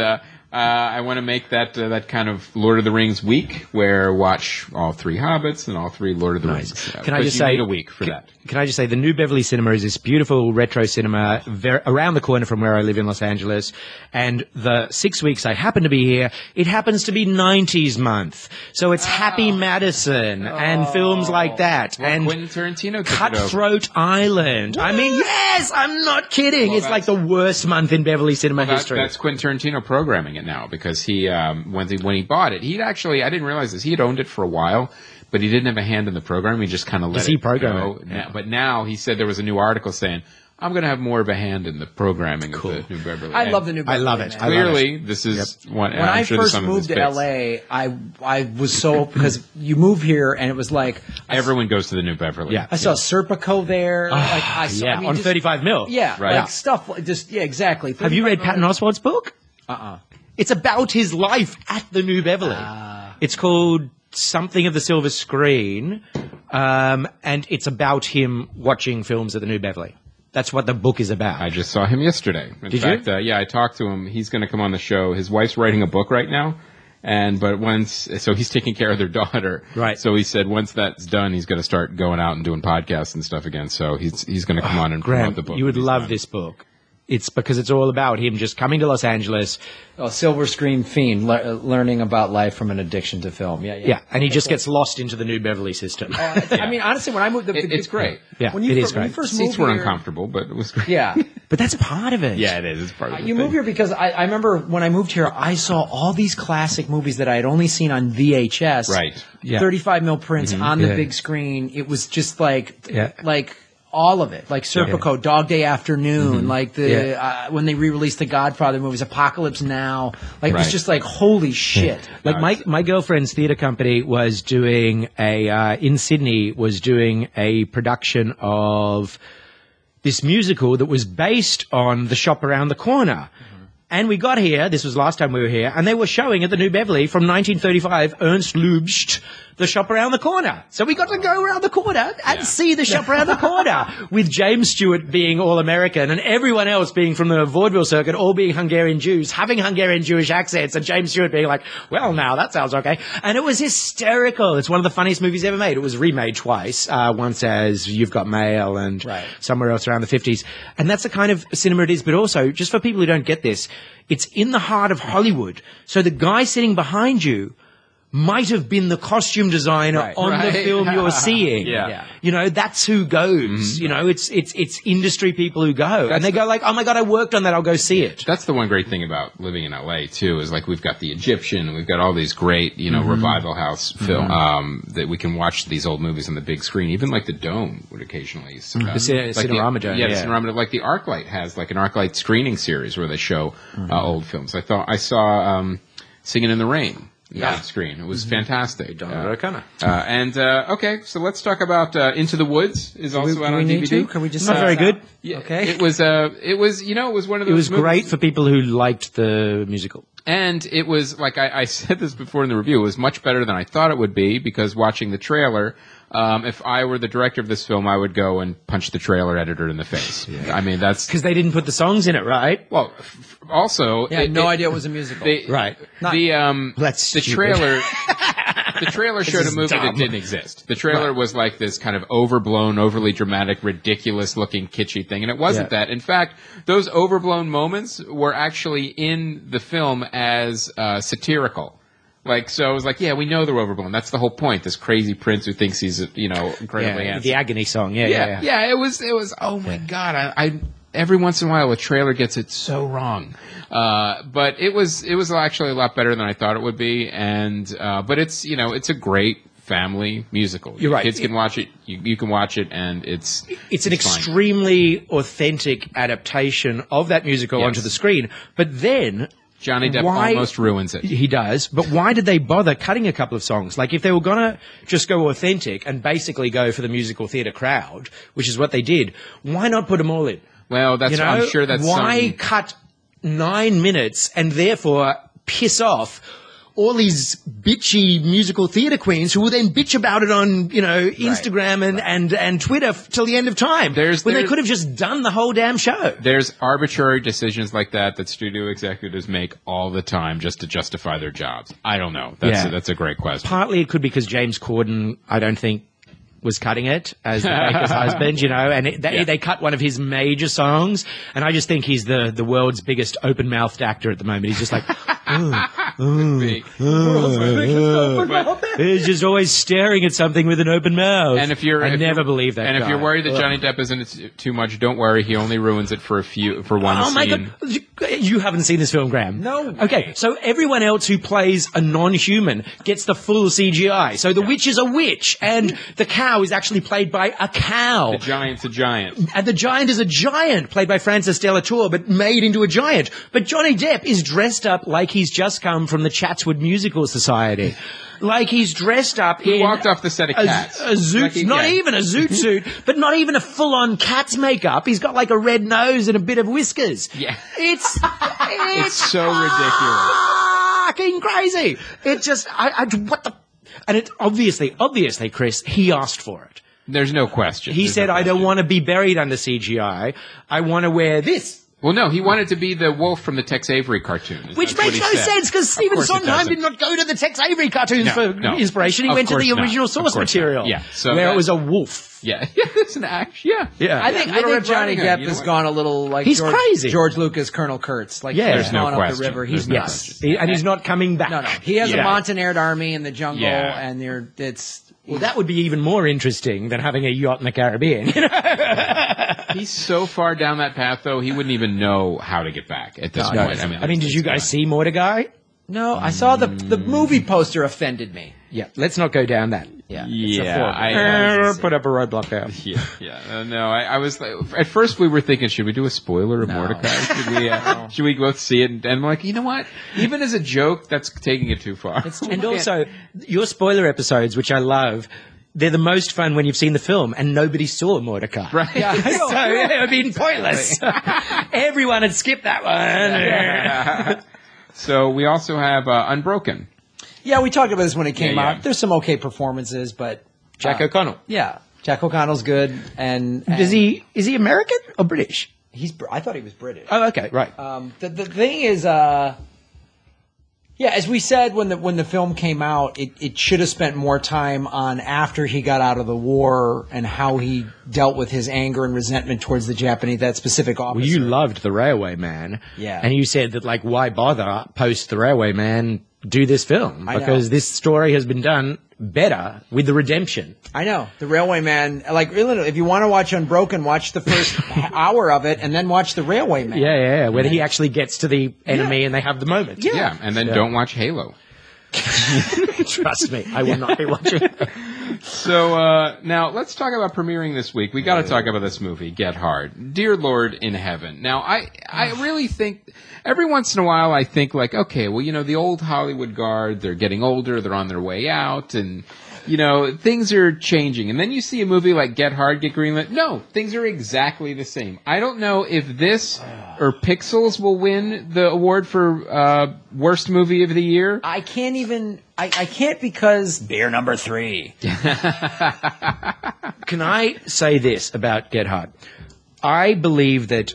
Speaker 2: I want to make that kind of Lord of the Rings week, where watch all 3 Hobbits and all 3 Lord of the Rings.
Speaker 3: Can I just say,
Speaker 2: need a week for that?
Speaker 3: Can I just say, the New Beverly Cinema is this beautiful retro cinema around the corner from where I live in Los Angeles. And the 6 weeks I happen to be here, it happens to be 90s month. So it's Happy Madison and films like that.
Speaker 2: Well,
Speaker 3: and
Speaker 2: Quentin Tarantino took
Speaker 3: Cutthroat Island. I mean, yes, I'm not kidding.
Speaker 2: Well,
Speaker 3: it's like the worst month in Beverly cinema history.
Speaker 2: That's Quentin Tarantino programming it now, because he when he bought it, he'd actually, I didn't realize this, he had owned it for a while, but he didn't have a hand in the program. He just kind of let it go.
Speaker 3: Yeah.
Speaker 2: But now he said there was a new article saying, I'm going to have more of a hand in the programming of the New Beverly.
Speaker 1: I love the New Beverly.
Speaker 3: I love it.
Speaker 1: Man.
Speaker 2: Clearly, this is what
Speaker 1: when I first moved to LA, I was so, because you move here and it was like
Speaker 2: everyone goes to the New Beverly.
Speaker 3: Yeah.
Speaker 1: I saw Serpico there. I saw,
Speaker 3: yeah, on 35 mil.
Speaker 1: Yeah,
Speaker 2: right.
Speaker 1: like stuff. Just exactly.
Speaker 3: Have you read Patton Oswalt's book?
Speaker 1: Uh-uh.
Speaker 3: It's about his life at the New Beverly. It's called Something of the Silver Screen, and it's about him watching films at the New Beverly. That's what the book is about.
Speaker 2: I just saw him yesterday. In fact, yeah, I talked to him. He's going to come on the show. His wife's writing a book right now. So he's taking care of their daughter.
Speaker 3: Right.
Speaker 2: So he said once that's done, he's going to start going out and doing podcasts and stuff again. So he's going to come on and promote the book.
Speaker 3: You would love this book. It's because it's all about him just coming to Los Angeles.
Speaker 1: Oh, Silver Screen Fiend, learning about life from an addiction to film.
Speaker 3: Yeah, and he just gets lost into the New Beverly system.
Speaker 1: I mean, honestly, when I moved,
Speaker 2: it's great.
Speaker 3: Yeah,
Speaker 1: it is great. When you first moved
Speaker 2: Seats were
Speaker 1: here,
Speaker 2: uncomfortable, but it was great.
Speaker 1: Yeah.
Speaker 3: But that's part of it.
Speaker 2: Yeah, it is. It's part of it.
Speaker 1: You move here because I remember when I moved here, I saw all these classic movies that I had only seen on VHS.
Speaker 2: Right.
Speaker 3: Yeah.
Speaker 1: 35 mil prints on the big screen. It was just like all of it, like Serpico, Dog Day Afternoon, like when they re-released the Godfather movies, Apocalypse Now, like it was just like holy shit.
Speaker 3: Like my girlfriend's theater company was doing in Sydney was doing a production of this musical that was based on The Shop Around the Corner. And we got here, this was last time we were here, and they were showing at the New Beverly from 1935, Ernst Lubitsch, The Shop Around the Corner. So we got to go around the corner and see The Shop Around the Corner, with James Stewart being all American and everyone else being from the vaudeville circuit, all being Hungarian Jews, having Hungarian Jewish accents, and James Stewart being like, well, now that sounds okay. And it was hysterical. It's one of the funniest movies ever made. It was remade twice, once as You've Got Mail and somewhere else around the 50s. And that's the kind of cinema it is, but also, just for people who don't get this, it's in the heart of Hollywood. So the guy sitting behind you might have been the costume designer on the film you're seeing. You know, that's who goes. You know, it's industry people who go. And they go like, oh my God, I worked on that, I'll go see it.
Speaker 2: That's the one great thing about living in LA too, is like we've got the Egyptian, we've got all these great, revival house film, that we can watch these old movies on the big screen. Even like the Dome would occasionally.
Speaker 3: The Cinerama Dome.
Speaker 2: Yeah, the Cinerama, like the ArcLight has like an ArcLight screening series where they show old films. I saw Singing in the Rain. Big screen. It was fantastic. Okay, so let's talk about Into the Woods is also out on DVD.
Speaker 1: Can we just
Speaker 3: not very good?
Speaker 2: Yeah,
Speaker 1: okay.
Speaker 2: It was one of those.
Speaker 3: It was
Speaker 2: movies.
Speaker 3: great for people who liked the musical.
Speaker 2: And it was, like I said this before in the review, it was much better than I thought it would be, because watching the trailer, if I were the director of this film, I would go and punch the trailer editor in the face. I mean, that's...
Speaker 3: Because they didn't put the songs in it, right?
Speaker 2: Well, also...
Speaker 1: I had no idea it was a musical.
Speaker 3: Right.
Speaker 2: The trailer... The trailer showed a movie that didn't exist. The trailer was like this kind of overblown, overly dramatic, ridiculous-looking, kitschy thing, and it wasn't that. In fact, those overblown moments were actually in the film as satirical. Like, so it was like, yeah, we know they're overblown. That's the whole point. This crazy prince who thinks he's, incredibly handsome.
Speaker 3: The agony song,
Speaker 2: Yeah, it was, oh my God, I every once in a while a trailer gets it so wrong. But it was actually a lot better than I thought it would be. And, but it's a great family musical.
Speaker 3: You're right.
Speaker 2: Kids can watch it. You can watch it, and it's
Speaker 3: an extremely authentic adaptation of that musical onto the screen. But then
Speaker 2: Johnny Depp almost ruins it.
Speaker 3: He does. But why did they bother cutting a couple of songs? Like, if they were going to just go authentic and basically go for the musical theatre crowd, which is what they did, why not put them all in?
Speaker 2: Well, I'm sure that's
Speaker 3: why cut 9 minutes and therefore piss off all these bitchy musical theatre queens who will then bitch about it on, Instagram and Twitter till the end of time. When they could have just done the whole damn show.
Speaker 2: There's arbitrary decisions like that studio executives make all the time just to justify their jobs. I don't know. That's a great question.
Speaker 3: Partly it could be because James Corden, I don't think, was cutting it as the baker's husband, and they cut one of his major songs, and I just think he's the world's biggest open-mouthed actor at the moment. He's just like, he's just always staring at something with an open mouth. And I never believe that.
Speaker 2: And if you're worried that Johnny Depp isn't too much, don't worry. He only ruins it for one scene.
Speaker 3: Oh my God. You haven't seen this film, Graham?
Speaker 1: No.
Speaker 3: Okay, so everyone else who plays a non-human gets the full CGI. So the witch is a witch, and the cow is actually played by a cow.
Speaker 2: The giant's a giant.
Speaker 3: And the giant is a giant, played by Francis Delatour, but made into a giant. But Johnny Depp is dressed up like he's just come from the Chatswood Musical Society. Like he's dressed up
Speaker 2: He walked off the set of Cats.
Speaker 3: A zoot, not even a zoot suit, but not even a full-on Cats makeup. He's got like a red nose and a bit of whiskers.
Speaker 2: Yeah.
Speaker 3: It's
Speaker 2: so ridiculous.
Speaker 3: Fucking crazy. It just, what the... And it obviously, Chris, he asked for it.
Speaker 2: There's no question.
Speaker 3: He said, I don't want to be buried under CGI. I want to wear this.
Speaker 2: Well, no, he wanted to be the wolf from the Tex Avery cartoon.
Speaker 3: Which makes no sense, because Stephen Sondheim did not go to the Tex Avery cartoons for inspiration. He went to the original source material, where it was a wolf.
Speaker 2: Yeah, it's an action. Yeah.
Speaker 1: I think Johnny Depp has gone a little like
Speaker 3: he's crazy.
Speaker 1: George Lucas, Colonel Kurtz. Like,
Speaker 2: there's no
Speaker 1: question. Up the river. He's nuts.
Speaker 3: And he's not coming back.
Speaker 1: No. He has a Montagnard army in the jungle, and
Speaker 3: well, that would be even more interesting than having a yacht in the Caribbean.
Speaker 2: He's so far down that path, though, he wouldn't even know how to get back at this point.
Speaker 3: I mean, did you guys see Mordecai?
Speaker 1: No, I saw the movie poster offended me.
Speaker 3: Yeah, let's not go down that.
Speaker 2: I
Speaker 3: put up a roadblock there.
Speaker 2: No, I was like, at first we were thinking, should we do a spoiler of Mordecai? Should we both see it? And I'm like, you know what? Even as a joke, that's taking it too far.
Speaker 3: And also, your spoiler episodes, which I love, they're the most fun when you've seen the film and nobody saw Mordecai.
Speaker 2: Right.
Speaker 3: Yeah. So it would have been pointless. Everyone had skipped that one.
Speaker 2: So we also have Unbroken.
Speaker 1: Yeah, we talked about this when it came out. There's some okay performances, but
Speaker 3: Jack O'Connell.
Speaker 1: Yeah, Jack O'Connell's good. And
Speaker 3: is he American or British?
Speaker 1: I thought he was British.
Speaker 3: Oh, okay, right.
Speaker 1: The thing is, as we said when the film came out, it should have spent more time on after he got out of the war and how he dealt with his anger and resentment towards the Japanese, that specific officer.
Speaker 3: Well, you loved The Railway Man.
Speaker 1: Yeah.
Speaker 3: And you said that, like, why bother post The Railway Man do this film? Because this story has been done better with the redemption.
Speaker 1: I know. The Railway Man, like, really, if you want to watch Unbroken, watch the first hour of it and then watch The Railway Man.
Speaker 3: Yeah, where he actually gets to the enemy and they have the moment.
Speaker 2: Yeah, and then don't watch Halo.
Speaker 3: Trust me, I will not be watching.
Speaker 2: So now let's talk about premiering this week. We got to talk about this movie, Get Hard. Dear Lord in Heaven. Now, I really think every once in a while I think like, okay, well, the old Hollywood guard, they're getting older, they're on their way out, and things are changing. And then you see a movie like Get Hard get greenlit. No, things are exactly the same. I don't know if this or Pixels will win the award for worst movie of the year.
Speaker 1: I can't even. I can't because beer number 3.
Speaker 3: Can I say this about Get Hard? I believe that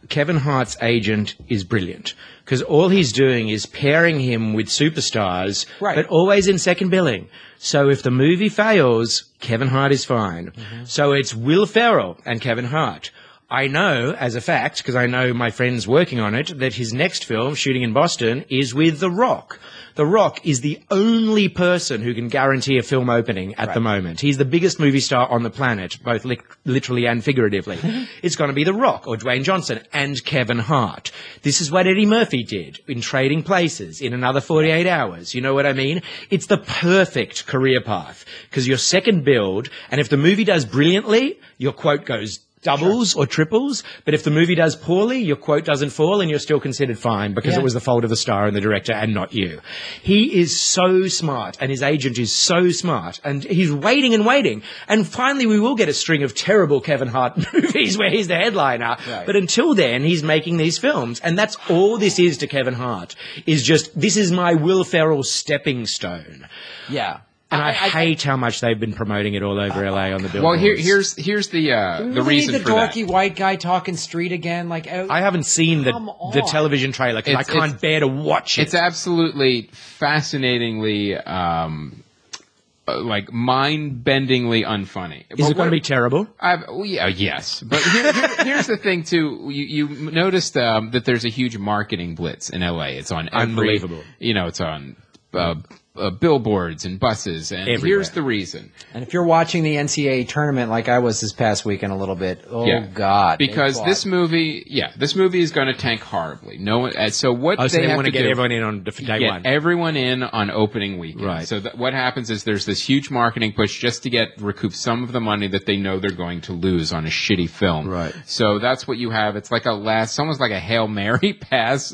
Speaker 3: Kevin Hart's agent is brilliant because all he's doing is pairing him with superstars, but always in second billing. So if the movie fails, Kevin Hart is fine. Mm-hmm. So it's Will Ferrell and Kevin Hart. I know, as a fact, because I know my friend's working on it, that his next film, shooting in Boston, is with The Rock. The Rock is the only person who can guarantee a film opening at the moment. He's the biggest movie star on the planet, both literally and figuratively. It's going to be The Rock or Dwayne Johnson and Kevin Hart. This is what Eddie Murphy did in Trading Places in Another 48 Hours. You know what I mean? It's the perfect career path because your second build, and if the movie does brilliantly, your quote goes doubles or triples, but if the movie does poorly, your quote doesn't fall and you're still considered fine because it was the fault of the star and the director and not you. He is so smart and his agent is so smart and he's waiting and waiting. And finally we will get a string of terrible Kevin Hart movies where he's the headliner. Right. But until then, he's making these films. And that's all this is to Kevin Hart, is just, this is my Will Ferrell stepping stone.
Speaker 1: Yeah.
Speaker 3: And I hate how much they've been promoting it all over LA on the billboards.
Speaker 2: Well, here's the reason
Speaker 1: the
Speaker 2: for that.
Speaker 1: dorky white guy talking street again. Like,
Speaker 3: I haven't seen the television trailer because I can't bear to watch it.
Speaker 2: It's absolutely fascinatingly, like mind-bendingly unfunny.
Speaker 3: Is it going to be terrible?
Speaker 2: Yes. But here's the thing too. You noticed that there's a huge marketing blitz in LA. It's on
Speaker 3: unbelievable.
Speaker 2: It's on. Billboards and buses, and
Speaker 3: everywhere.
Speaker 2: Here's the reason.
Speaker 1: And if you're watching the NCAA tournament like I was this past weekend a little bit, God.
Speaker 2: Because this movie is going to tank horribly. No one, so what they
Speaker 3: want to get everyone in on day one.
Speaker 2: Everyone in on opening weekend.
Speaker 3: Right.
Speaker 2: So what happens is there's this huge marketing push just to recoup some of the money that they know they're going to lose on a shitty film.
Speaker 3: Right.
Speaker 2: So that's what you have. It's like almost like a Hail Mary pass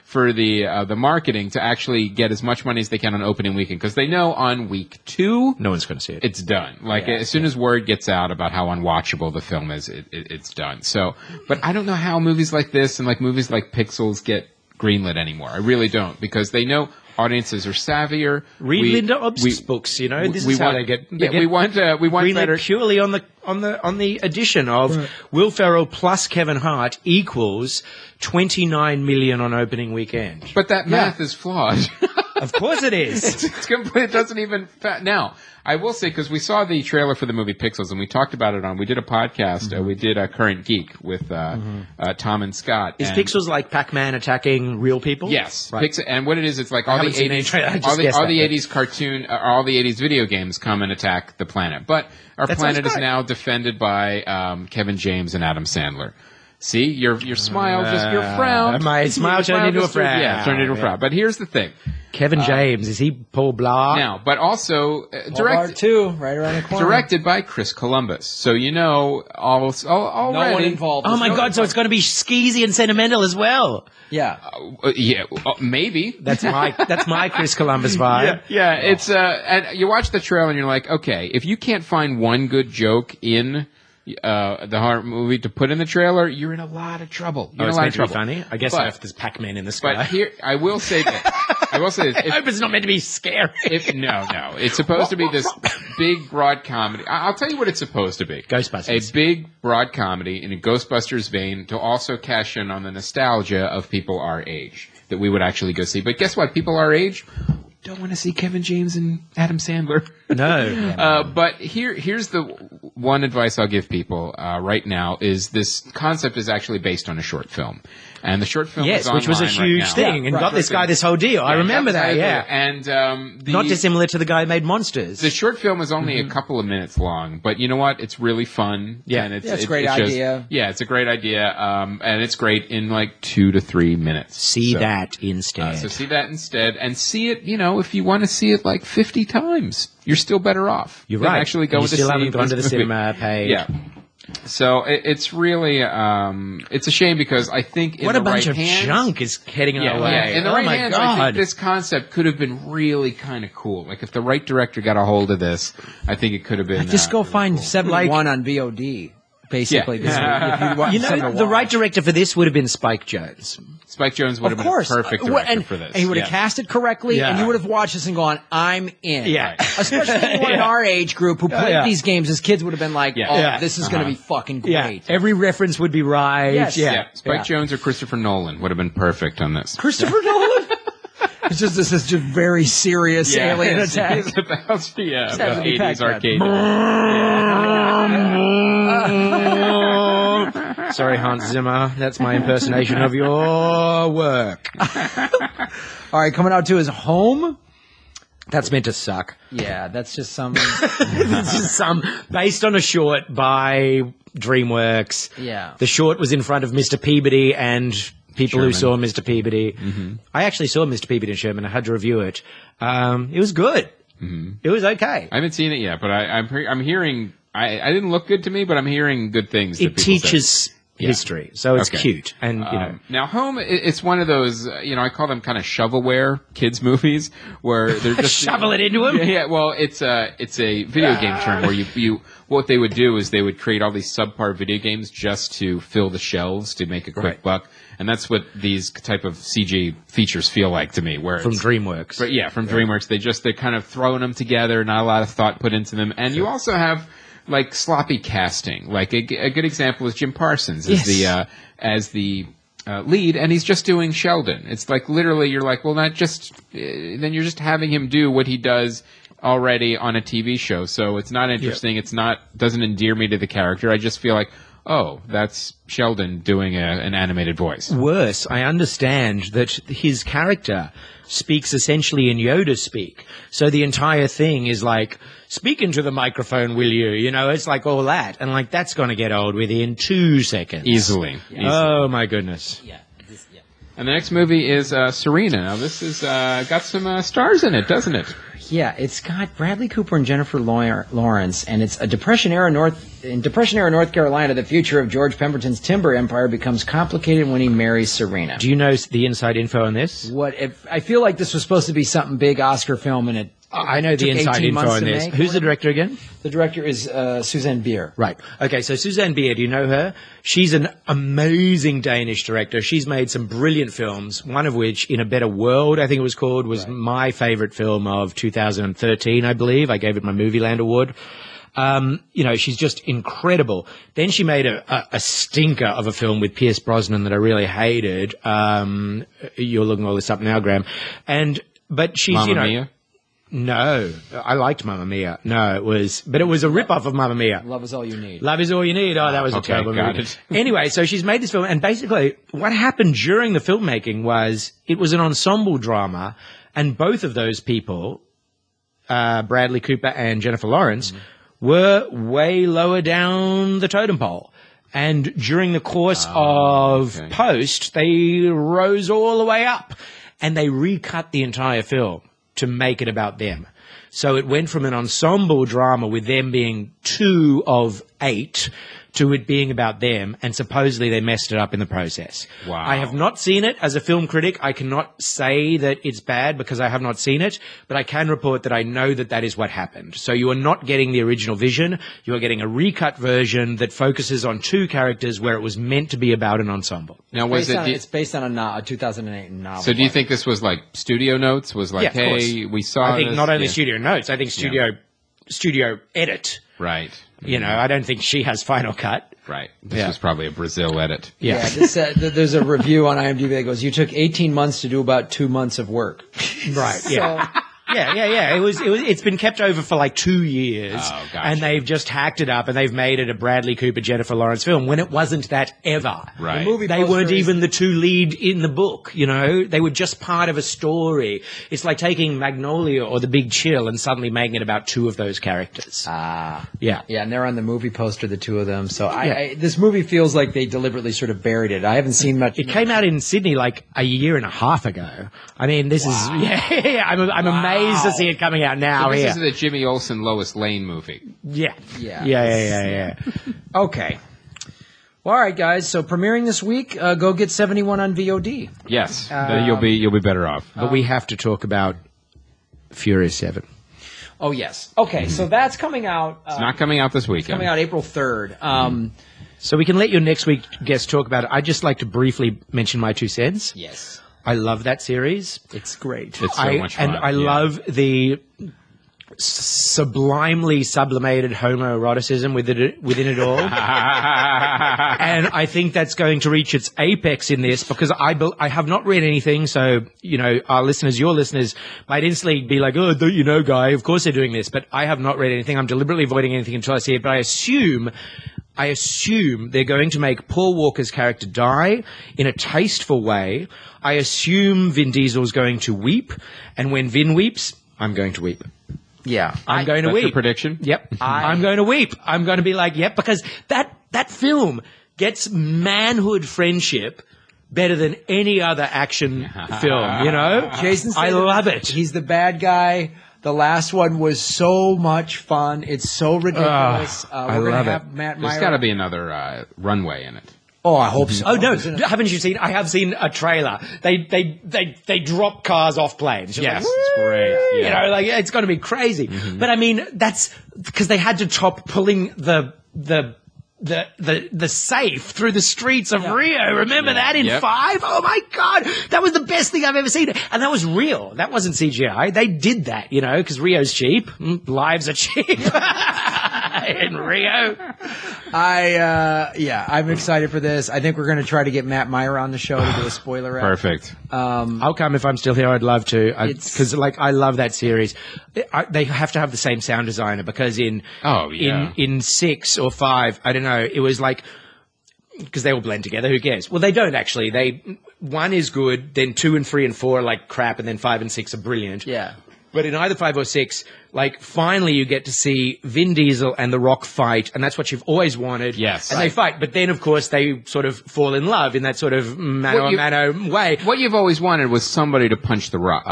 Speaker 2: for the marketing to actually get as much money as they can on opening weekend, because they know on week 2
Speaker 3: no one's going to see it.
Speaker 2: It's done. As soon as word gets out about how unwatchable the film is, it's done. So, but I don't know how movies like this and like movies like Pixels get greenlit anymore. I really don't, because they know audiences are savvier.
Speaker 3: Read Linda Obst's books. This is how they get.
Speaker 2: We want better
Speaker 3: purely on the addition of Will Ferrell plus Kevin Hart equals 29 million on opening weekend.
Speaker 2: But that math is flawed.
Speaker 3: Of course it is.
Speaker 2: It's complete. It doesn't even. Now, I will say, because we saw the trailer for the movie Pixels, and we talked about it we did a podcast. We did a Current Geek with Tom and Scott.
Speaker 3: Is Pixels like Pac-Man attacking real people?
Speaker 2: Yes. Right. And what it is, it's like all the 80s cartoon, all the 80s video games come and attack the planet. But our planet is now defended by Kevin James and Adam Sandler. See, your smile, just your frown.
Speaker 3: My smile turned into a frown.
Speaker 2: Yeah, turned into a frown. But here's the thing.
Speaker 3: Kevin James, is he Paul Blart?
Speaker 2: Now, but also
Speaker 1: directed too, right around the corner.
Speaker 2: Directed by Chris Columbus. So already.
Speaker 1: No one involved.
Speaker 3: Oh my God! So it's going to be skeezy and sentimental as well.
Speaker 1: Yeah.
Speaker 2: Maybe.
Speaker 3: That's my Chris Columbus vibe.
Speaker 2: Yeah. It's and you watch the trailer and you're like, okay, if you can't find one good joke in the horror movie to put in the trailer, you're in a lot of trouble.
Speaker 3: It's meant to be funny. I guess if there's Pac-Man in the sky.
Speaker 2: But here, I will say this.
Speaker 3: I hope it's not meant to be scary.
Speaker 2: No. It's supposed to be this big, broad comedy. I'll tell you what it's supposed to be.
Speaker 3: Ghostbusters.
Speaker 2: A big, broad comedy in a Ghostbusters vein to also cash in on the nostalgia of people our age that we would actually go see. But guess what? People our age don't want to see Kevin James and Adam Sandler.
Speaker 3: No.
Speaker 2: But here's the one advice I'll give people right now is this concept is actually based on a short film. And the short film is
Speaker 3: which was a huge thing and got this guy this whole deal. I remember that,
Speaker 2: And
Speaker 3: not dissimilar to the guy who made Monsters.
Speaker 2: The short film is only a couple of minutes long, but you know what? It's really fun.
Speaker 3: Yeah,
Speaker 2: and
Speaker 1: it's a great idea.
Speaker 2: It's a great idea, and it's great in like 2 to 3 minutes.
Speaker 3: See that instead.
Speaker 2: So see that instead, and see it. If you want to see it like 50 times, you're still better off.
Speaker 3: You're right.
Speaker 2: Actually, go to
Speaker 3: still haven't gone to the cinema page.
Speaker 2: Yeah. So it's really it's a shame, because I think in
Speaker 3: what
Speaker 2: the
Speaker 3: a bunch
Speaker 2: right
Speaker 3: of
Speaker 2: hands,
Speaker 3: junk is heading our way.
Speaker 2: Yeah. In the right hands, I think this concept could have been really kind of cool. Like if the right director got a hold of this, I think it could have been.
Speaker 1: Just go
Speaker 2: really
Speaker 1: find
Speaker 2: cool.
Speaker 1: 71 on VOD. Basically,
Speaker 3: the right director for this would have been Spike Jonze.
Speaker 2: Spike Jonze would have been a perfect director for this.
Speaker 1: And he would have cast it correctly, and you would have watched this and gone, I'm in.
Speaker 3: Yeah.
Speaker 1: Right. Especially anyone in our age group who played these games as kids would have been like, this is going to be fucking great.
Speaker 3: Yeah. Every reference would be right.
Speaker 1: Yes.
Speaker 3: Yeah.
Speaker 2: Spike Jonze or Christopher Nolan would have been perfect on this.
Speaker 1: Christopher Nolan? It's just this is just very serious alien attack.
Speaker 2: It's about the 80s arcade.
Speaker 3: Sorry, Hans Zimmer. That's my impersonation of your work.
Speaker 1: All right, coming out to his home.
Speaker 3: That's meant to suck.
Speaker 1: Yeah, that's just some.
Speaker 3: It's just some based on a short by DreamWorks.
Speaker 1: Yeah,
Speaker 3: the short was in front of Mr. Peabody and people who saw Mr. Peabody. Mm-hmm. I actually saw Mr. Peabody and Sherman. I had to review it. It was good. Mm-hmm. It was okay.
Speaker 2: I haven't seen it yet, but I'm hearing I didn't look good to me, but I'm hearing good things.
Speaker 3: It teaches history, so it's cute. And
Speaker 2: now Home, it's one of those, I call them kind of shovelware kids movies where they're just
Speaker 3: shovel it into them.
Speaker 2: Yeah, well, it's a video game term where you what they would do is they would create all these subpar video games just to fill the shelves to make a quick buck. And that's what these type of CG features feel like to me. Where
Speaker 3: from DreamWorks.
Speaker 2: But yeah, from DreamWorks. They're kind of throwing them together, not a lot of thought put into them. And you also have like sloppy casting. Like a good example is Jim Parsons as the lead, and he's just doing Sheldon. It's like literally you're like, well, then you're just having him do what he does already on a TV show. So it's not interesting. It's doesn't endear me to the character. I just feel like, oh, that's Sheldon doing an animated voice. Worse,
Speaker 3: I understand that his character speaks essentially in Yoda speak. So the entire thing is like, speak into the microphone, will you? It's like all that. And like, that's going to get old within 2 seconds.
Speaker 2: Easily.
Speaker 3: Oh, my goodness.
Speaker 1: Yeah.
Speaker 2: And the next movie is Serena. Now, this has got some stars in it, doesn't it?
Speaker 1: Yeah, it's got Bradley Cooper and Jennifer Lawrence, and it's a Depression-era North Carolina. The future of George Pemberton's timber empire becomes complicated when he marries Serena.
Speaker 3: Do you know the inside info on this?
Speaker 1: I feel like this was supposed to be something big Oscar film, and
Speaker 3: I know the inside info on this. Who's the director again?
Speaker 1: The director is Suzanne Bier.
Speaker 3: Right. Okay, so Suzanne Bier, do you know her? She's an amazing Danish director. She's made some brilliant films, one of which, In a Better World, I think it was called, was my favorite film of 2013, I believe. I gave it my Movieland Award. She's just incredible. Then she made a stinker of a film with Pierce Brosnan that I really hated. You're looking all this up now, Graham. But she's,
Speaker 2: Mamma Mia?
Speaker 3: No, I liked Mamma Mia. No, it was a rip-off of Mamma Mia.
Speaker 1: Love Is All You Need.
Speaker 3: Love Is All You Need. Oh, that was a terrible movie. Anyway, so she's made this film, and basically what happened during the filmmaking was it was an ensemble drama, and both of those people, Bradley Cooper and Jennifer Lawrence, were way lower down the totem pole. And during the course of post, they rose all the way up, and they recut the entire film to make it about them. So it went from an ensemble drama with them being 2 of 8 to it being about them, and supposedly they messed it up in the process.
Speaker 2: Wow.
Speaker 3: I have not seen it. As a film critic, I cannot say that it's bad because I have not seen it, but I can report that I know that is what happened. So you are not getting the original vision. You are getting a recut version that focuses on 2 characters where it was meant to be about an ensemble.
Speaker 1: Now, it's based on a 2008 novel.
Speaker 2: So do you think this was like studio notes? Was like, hey, we saw
Speaker 3: I think
Speaker 2: this?
Speaker 3: not only studio notes, I think studio edit.
Speaker 2: Right.
Speaker 3: I don't think she has final cut.
Speaker 2: Right. This was probably a Brazil edit.
Speaker 1: Yeah. There's a review on IMDb that goes, you took 18 months to do about 2 months of work.
Speaker 3: Right. Yeah. Yeah. It's been kept over for like 2 years.
Speaker 2: Oh, gotcha.
Speaker 3: And they've just hacked it up and they've made it a Bradley Cooper, Jennifer Lawrence film when it wasn't that ever.
Speaker 2: Right.
Speaker 1: The movie
Speaker 3: they weren't even the 2 lead in the book, They were just part of a story. It's like taking Magnolia or The Big Chill and suddenly making it about 2 of those characters.
Speaker 1: Yeah.
Speaker 3: Yeah,
Speaker 1: and they're on the movie poster, the 2 of them. So this movie feels like they deliberately sort of buried it. I haven't seen much.
Speaker 3: It came out in Sydney like a year and a half ago. I mean, this is, I'm amazed to see it coming out now.
Speaker 2: So this is the Jimmy Olsen, Lois Lane movie.
Speaker 3: Yeah.
Speaker 1: Okay. Well, all right, guys. So premiering this week, go get 71 on VOD.
Speaker 2: Yes, you'll be better off.
Speaker 3: But we have to talk about Furious 7.
Speaker 1: Oh, yes. Okay, so that's coming out.
Speaker 2: It's not coming out this weekend.
Speaker 1: It's coming out April 3rd.
Speaker 3: So we can let your next week guest talk about it. I'd just like to briefly mention my 2 cents.
Speaker 1: Yes.
Speaker 3: I love that series.
Speaker 1: It's great.
Speaker 2: It's so much fun.
Speaker 3: And I love the sublimely sublimated homoeroticism within it all. And I think that's going to reach its apex in this because I have not read anything. So, our listeners, your listeners might instantly be like, oh, don't you know, Guy? Of course they're doing this. But I have not read anything. I'm deliberately avoiding anything until I see it. But I assume they're going to make Paul Walker's character die in a tasteful way. I assume Vin Diesel's going to weep. And when Vin weeps, I'm going to weep.
Speaker 1: Yeah.
Speaker 3: I'm going to weep.
Speaker 2: That's your prediction?
Speaker 3: Yep. I'm going to weep. I'm going to be like, yep, because that film gets manhood friendship better than any other action film,
Speaker 1: Jason Statham,
Speaker 3: I love it.
Speaker 1: He's the bad guy. The last one was so much fun. It's so ridiculous.
Speaker 3: I
Speaker 1: we're
Speaker 3: love
Speaker 1: gonna
Speaker 3: it.
Speaker 1: have Matt
Speaker 2: There's
Speaker 1: Meyer.
Speaker 2: got to be another runway in it.
Speaker 1: Oh, I hope so.
Speaker 3: Oh no! Haven't you seen? I have seen a trailer. They drop cars off planes. Just
Speaker 2: Yes,
Speaker 3: like,
Speaker 2: it's great.
Speaker 3: "Woo!"
Speaker 2: Yeah.
Speaker 3: You know, like it's going to be crazy. But I mean, that's because they had to top pulling the safe through the streets of Rio. Remember that in 5? Oh my God, that was the best thing I've ever seen, and that was real. That wasn't CGI. They did that, you know, because Rio's cheap. Lives are cheap in Rio.
Speaker 1: I'm excited for this. I think we're going to try to get Matt Meyer on the show to do a spoiler.
Speaker 2: Perfect.
Speaker 3: I'll come if I'm still here. I'd love to, because I love that series. They have to have the same sound designer because in 6 or 5, I don't know, it was like, because they all blend together. Who cares? Well, they don't actually. 1 is good, then 2 and 3 and 4 are like crap, and then 5 and 6 are brilliant.
Speaker 1: Yeah.
Speaker 3: But in either 5 or 6, like, finally you get to see Vin Diesel and The Rock fight, and that's what you've always wanted.
Speaker 2: Yes.
Speaker 3: And they fight. But then, of course, they sort of fall in love in that sort of mano-a-mano way.
Speaker 2: What you've always wanted was somebody to punch the Rock,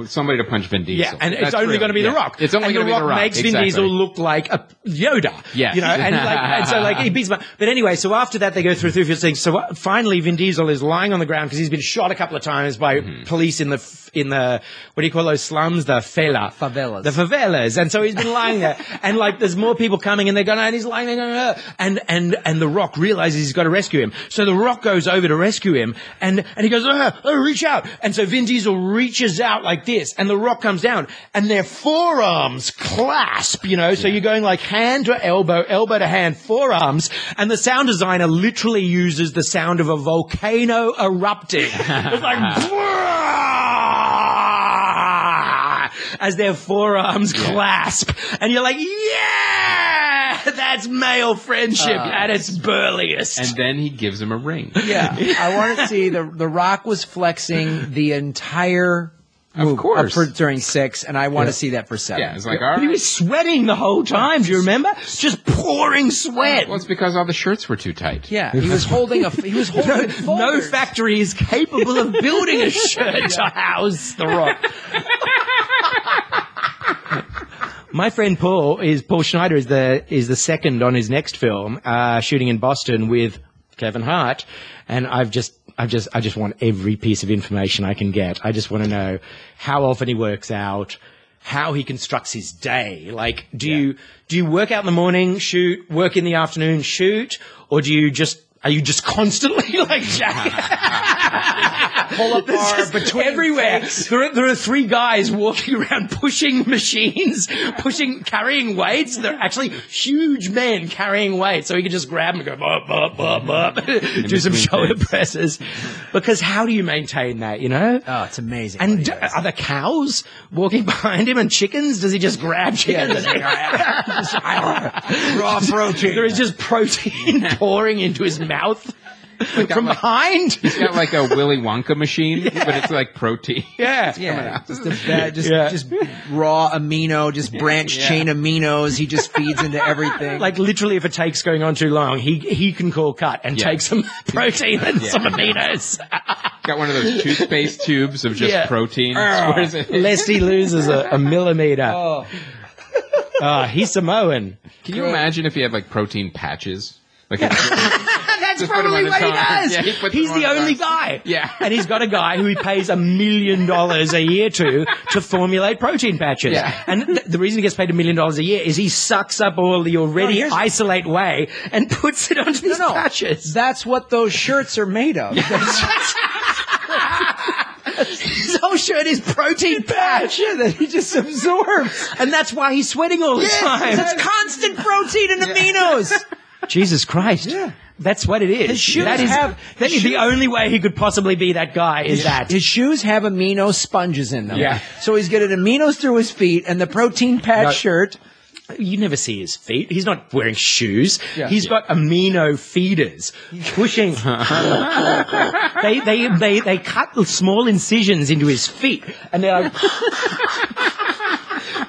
Speaker 2: somebody to punch Vin Diesel.
Speaker 3: Yeah, and it's only going to be The Rock.
Speaker 2: It's only going to be The Rock.
Speaker 3: Makes Vin Diesel look like a Yoda.
Speaker 2: Yes.
Speaker 3: You know, and so like he beats him up. But anyway, so after that they go through 3 things. So finally Vin Diesel is lying on the ground because he's been shot a couple of times by police in the what do you call those slums? The
Speaker 1: Favelas.
Speaker 3: The favelas. And so he's been lying there. And like there's more people coming and they're going, and he's lying there going, and The Rock realizes he's got to rescue him. So The Rock goes over to rescue him and he goes, reach out. And so Vin Diesel reaches out like this and The Rock comes down and their forearms clasp, you know, so you're going like hand to elbow, elbow to hand, forearms. And the sound designer literally uses the sound of a volcano erupting. It's like, as their forearms clasp. And you're like, yeah, that's male friendship at its burliest.
Speaker 2: And then he gives him a ring.
Speaker 1: Yeah. I want to see the Rock was flexing the entire
Speaker 2: Of course.
Speaker 1: during 6, and I want to see that for 7.
Speaker 2: Yeah, it's like, all
Speaker 3: But he
Speaker 2: right.
Speaker 3: was sweating the whole time. Do you remember? Just pouring sweat.
Speaker 2: Well, it's because all the shirts were too tight.
Speaker 1: Yeah, he was holding
Speaker 3: No factory is capable of building a shirt to house The Rock. My friend Paul Schneider is the second on his next film, shooting in Boston with Kevin Hart, and I just want every piece of information I can get. I just want to know how often he works out, how he constructs his day. Like, do you work out in the morning, shoot, work in the afternoon, shoot, or are you just constantly like
Speaker 1: pull up bar between
Speaker 3: everywhere?
Speaker 1: takes.
Speaker 3: There are 3 guys walking around pushing machines, carrying weights. They're actually huge men carrying weights, so he can just grab them and go up, do some shoulder presses. Because how do you maintain that? You know?
Speaker 1: Oh, it's amazing.
Speaker 3: And are there cows walking behind him and chickens? Does he just grab chickens?
Speaker 1: Raw protein.
Speaker 3: There is just protein pouring into his mouth from behind.
Speaker 2: He's got like a Willy Wonka machine, but it's like protein.
Speaker 3: Yeah.
Speaker 1: Just raw amino, just branch chain aminos. He just feeds into everything.
Speaker 3: Like literally, if it takes going on too long, he can call cut and take some protein and some aminos.
Speaker 2: Got one of those toothpaste tubes of just protein. Squares it.
Speaker 3: Lest he loses a millimeter. He's Samoan.
Speaker 2: Can you imagine if he had like protein patches? Like
Speaker 3: That's probably what he does.
Speaker 2: Yeah,
Speaker 3: he's the only guy.
Speaker 2: Yeah.
Speaker 3: And he's got a guy who he pays $1 million a year to formulate protein patches.
Speaker 2: Yeah.
Speaker 3: And the reason he gets paid $1 million a year is he sucks up all the already isolate whey and puts it onto these patches.
Speaker 1: That's what those shirts are made of.
Speaker 3: His whole shirt is protein patch.
Speaker 1: Yeah, that he just absorbs.
Speaker 3: And that's why he's sweating all the time.
Speaker 1: It's constant protein and aminos.
Speaker 3: Jesus Christ.
Speaker 1: Yeah.
Speaker 3: That's what it is.
Speaker 1: His shoes
Speaker 3: the only way he could possibly be that guy is that.
Speaker 1: His shoes have amino sponges in them.
Speaker 3: Yeah.
Speaker 1: So he's getting aminos through his feet and the protein patch shirt.
Speaker 3: You never see his feet. He's not wearing shoes.
Speaker 1: Yeah.
Speaker 3: He's got amino feeders pushing. They cut the small incisions into his feet and they're like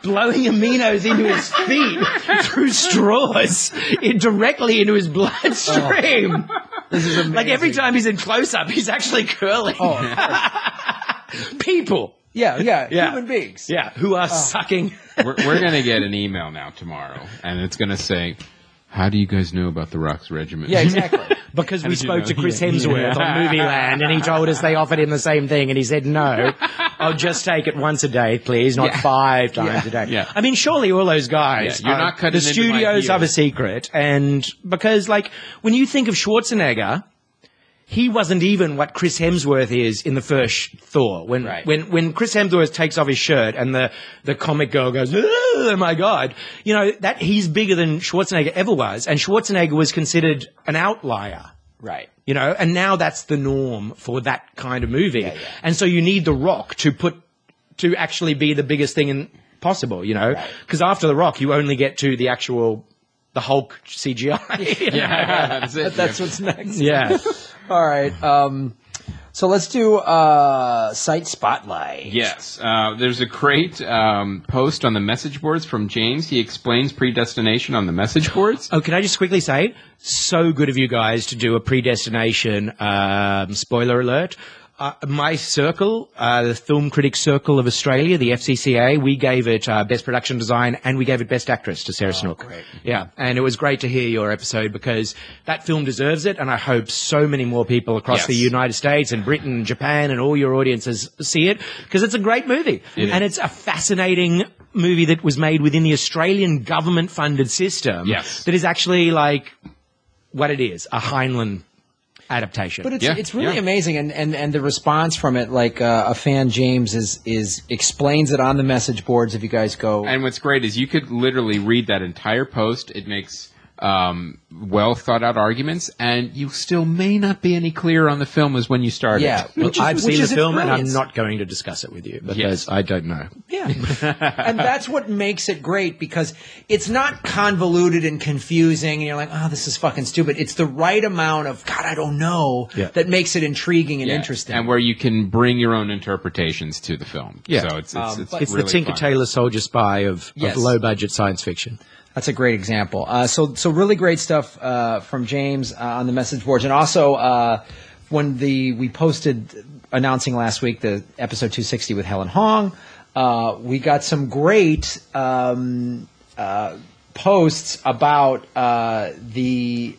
Speaker 3: blowing aminos into his feet through straws directly into his bloodstream.
Speaker 1: This is amazing.
Speaker 3: Like every time he's in close-up, he's actually curling. People.
Speaker 1: Yeah. Human beings.
Speaker 3: Yeah, who are sucking.
Speaker 2: We're going to get an email now tomorrow, and it's going to say, how do you guys know about the Rock's regiment?
Speaker 1: Yeah, exactly.
Speaker 3: Because we spoke to Chris Hemsworth on Movie Land, and he told us they offered him the same thing, and he said, no, I'll just take it once a day, please, not 5 times a day.
Speaker 2: Yeah.
Speaker 3: I mean, surely all those guys,
Speaker 2: you're not cutting
Speaker 3: the
Speaker 2: into my
Speaker 3: studios
Speaker 2: heel.
Speaker 3: have a secret, and because, like, when you think of Schwarzenegger, he wasn't even what Chris Hemsworth is in the first Thor. When Chris Hemsworth takes off his shirt and the comic girl goes, oh my God, you know, that he's bigger than Schwarzenegger ever was. And Schwarzenegger was considered an outlier.
Speaker 1: Right.
Speaker 3: You know, and now that's the norm for that kind of movie. And so you need The Rock to actually be the biggest thing possible, you know, because after The Rock, you only get to the Hulk CGI.
Speaker 2: Yeah, that's it.
Speaker 1: That's what's next.
Speaker 3: Yeah.
Speaker 1: All right. So let's do Site Spotlight.
Speaker 2: Yes. There's a great post on the message boards from James. He explains Predestination on the message boards.
Speaker 3: Oh, can I just quickly say, so good of you guys to do a Predestination spoiler alert. My circle, the Film Critics Circle of Australia, the FCCA, we gave it Best Production Design and we gave it Best Actress to Sarah Snook.
Speaker 1: Great.
Speaker 3: Yeah, and it was great to hear your episode because that film deserves it, and I hope so many more people across the United States and Britain and Japan and all your audiences see it, because it's a great movie. And it's a fascinating movie that was made within the Australian government-funded system that is actually like what it is, a Heinlein adaptation.
Speaker 1: But it's really amazing, and the response from it, like a fan James is explains it on the message boards if you guys go.
Speaker 2: And what's great is you could literally read that entire post. It makes well thought out arguments, and you still may not be any clearer on the film as when you started.
Speaker 1: Yeah,
Speaker 3: I've seen the film and I'm
Speaker 1: brilliance.
Speaker 3: not going to discuss it with you because I don't know.
Speaker 1: Yeah. And that's what makes it great, because it's not convoluted and confusing and you're like, oh, this is fucking stupid. It's the right amount of, God, I don't know, that makes it intriguing and interesting.
Speaker 2: And where you can bring your own interpretations to the film.
Speaker 3: Yeah.
Speaker 2: So it's
Speaker 3: It's
Speaker 2: really
Speaker 3: the Tinker
Speaker 2: fun.
Speaker 3: Tailor Soldier Spy of low-budget science fiction.
Speaker 1: That's a great example. So really great stuff from James on the message boards. And also when we posted announcing last week the episode 260 with Helen Hong, we got some great posts about the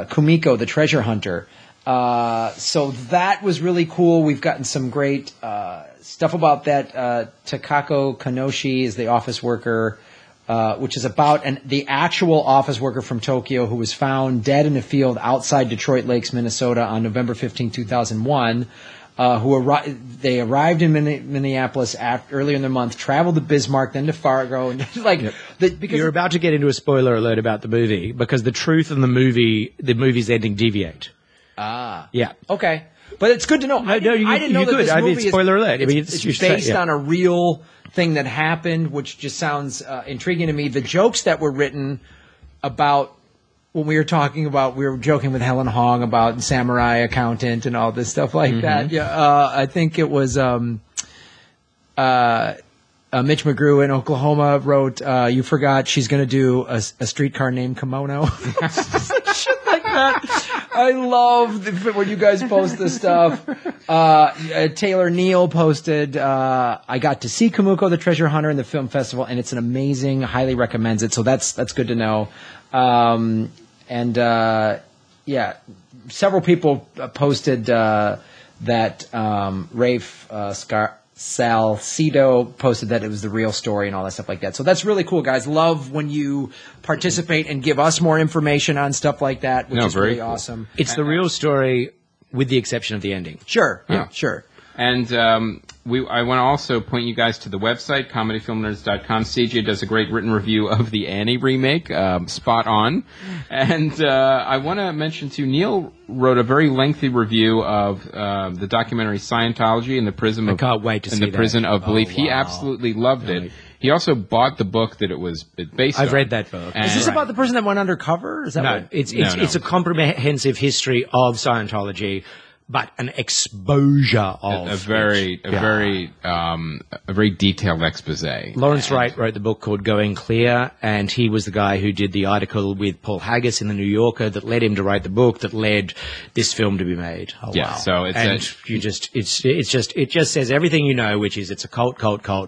Speaker 1: Kumiko, the treasure hunter. So that was really cool. We've gotten some great stuff about that. Takako Kanoshi is the office worker, which is about the actual office worker from Tokyo who was found dead in a field outside Detroit Lakes, Minnesota on November 15, 2001. They arrived in Minneapolis earlier in the month, traveled to Bismarck, then to Fargo, and because
Speaker 3: you're about to get into a spoiler alert about the movie because the truth and the movie's ending deviate. Yeah.
Speaker 1: Okay. But it's good to know. I didn't know that this movie
Speaker 3: spoiler alert.
Speaker 1: It's based on a real thing that happened, which just sounds intriguing to me. The jokes that were written about when we were joking with Helen Hong about Samurai Accountant and all this stuff like that. Yeah. I think it was Mitch McGrew in Oklahoma wrote, you forgot she's going to do a streetcar named Kimono. Shit like that. I love when you guys post this stuff. Taylor Neal posted, I got to see Kumiko the Treasure Hunter in the film festival, and it's an amazing, highly recommends it. So that's good to know. Several people posted that Rafe Salcido posted that it was the real story and all that stuff like that. So that's really cool, guys. Love when you participate and give us more information on stuff like that, which is really awesome.
Speaker 3: It's the real story with the exception of the ending.
Speaker 1: Sure. Yeah, sure.
Speaker 2: And I want to also point you guys to the website, comedyfilmnerds.com. CJ does a great written review of the Annie remake, spot on. And I want to mention, too, Neil wrote a very lengthy review of the documentary Scientology in the Prison of Belief. He absolutely loved it. He also bought the book that it was based on.
Speaker 3: I've read that book.
Speaker 1: Is this about the person that went undercover? Is that
Speaker 3: it's a comprehensive history of Scientology, but an exposure of
Speaker 2: a very detailed expose.
Speaker 3: Lawrence Wright wrote the book called Going Clear, and he was the guy who did the article with Paul Haggis in the New Yorker that led him to write the book that led this film to be made.
Speaker 2: Oh, yeah, wow. So
Speaker 3: it just says everything you know, which is it's a cult,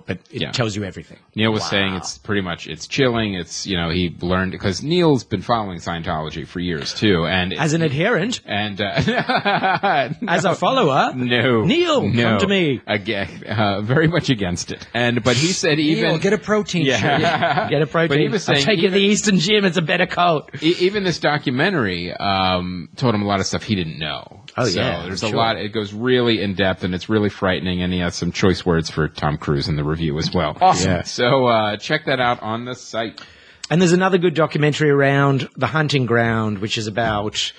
Speaker 3: but it tells you everything.
Speaker 2: Neil was saying it's pretty much, it's chilling. It's, he learned, because Neil's been following Scientology for years too, and
Speaker 3: as an adherent
Speaker 2: and
Speaker 3: as a follower,
Speaker 2: Neil,
Speaker 3: come to me.
Speaker 2: Again, very much against it. But he said
Speaker 1: Neil, get a protein shirt.
Speaker 3: Get a protein. But he was saying, I'll take you to the Eastern Gym. It's a better cult.
Speaker 2: Even this documentary told him a lot of stuff he didn't know.
Speaker 3: Oh,
Speaker 2: so
Speaker 3: yeah.
Speaker 2: There's a lot. It goes really in depth, and it's really frightening, and he has some choice words for Tom Cruise in the review as well.
Speaker 1: Awesome.
Speaker 2: Yeah. So check that out on the site.
Speaker 3: And there's another good documentary around The Hunting Ground, which is about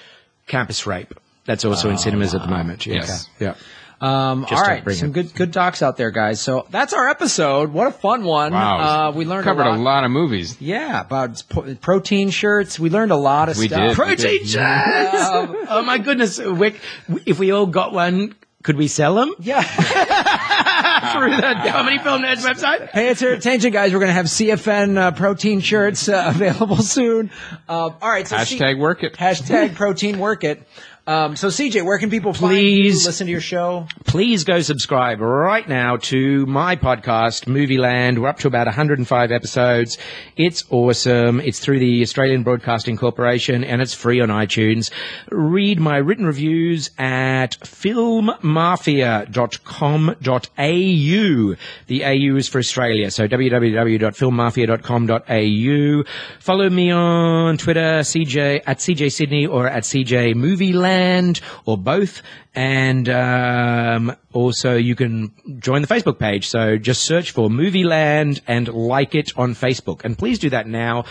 Speaker 3: campus rape. That's also in cinemas at the moment.
Speaker 2: Yes.
Speaker 3: Okay. Yeah.
Speaker 1: All right, some good docs out there, guys. So that's our episode. What a fun one!
Speaker 2: Wow,
Speaker 1: we learned
Speaker 2: covered a lot of movies.
Speaker 1: Yeah, about protein shirts. We learned a lot of stuff.
Speaker 2: Did.
Speaker 3: Protein shirts. Oh my goodness, if we all got one, could we sell them?
Speaker 1: Yeah.
Speaker 3: Through the Comedy Film Nerds website.
Speaker 1: Pay attention, guys. We're going to have CFN protein shirts available soon. All right. So
Speaker 2: hashtag work it.
Speaker 1: Hashtag protein work it. So CJ, where can people find you, listen to your show?
Speaker 3: Please go subscribe right now to my podcast, Movie Land. We're up to about 105 episodes. It's awesome. It's through the Australian Broadcasting Corporation, and it's free on iTunes. Read my written reviews at filmmafia.com.au. The AU is for Australia, so www.filmmafia.com.au. Follow me on Twitter, at CJ Sydney or at CJ Movie Land, or both. And also you can join the Facebook page. So just search for Movie Land and like it on Facebook. And please do that now,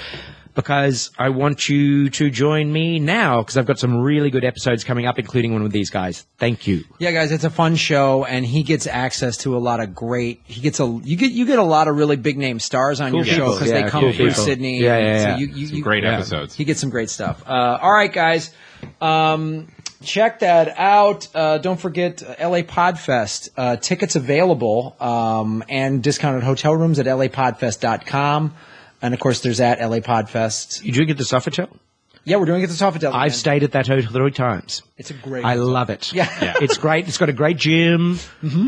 Speaker 3: because I want you to join me now, because I've got some really good episodes coming up, including one with these guys. Thank you.
Speaker 1: Yeah, guys, it's a fun show, and he gets access to a lot of great. You get a lot of really big name stars on your show because they come through Sydney.
Speaker 3: Yeah.
Speaker 1: So
Speaker 2: some great episodes.
Speaker 1: He gets some great stuff. All right, guys. Check that out. Don't forget LA Podfest. Tickets available and discounted hotel rooms at lapodfest.com. And, of course, there's at LA Podfest.
Speaker 3: You doing it at the Sofitel?
Speaker 1: Yeah, we're doing it at the Sofitel.
Speaker 3: I've stayed at that hotel 3 times.
Speaker 1: It's a great
Speaker 3: I
Speaker 1: hotel.
Speaker 3: love it.
Speaker 1: Yeah.
Speaker 3: It's great. It's got a great gym,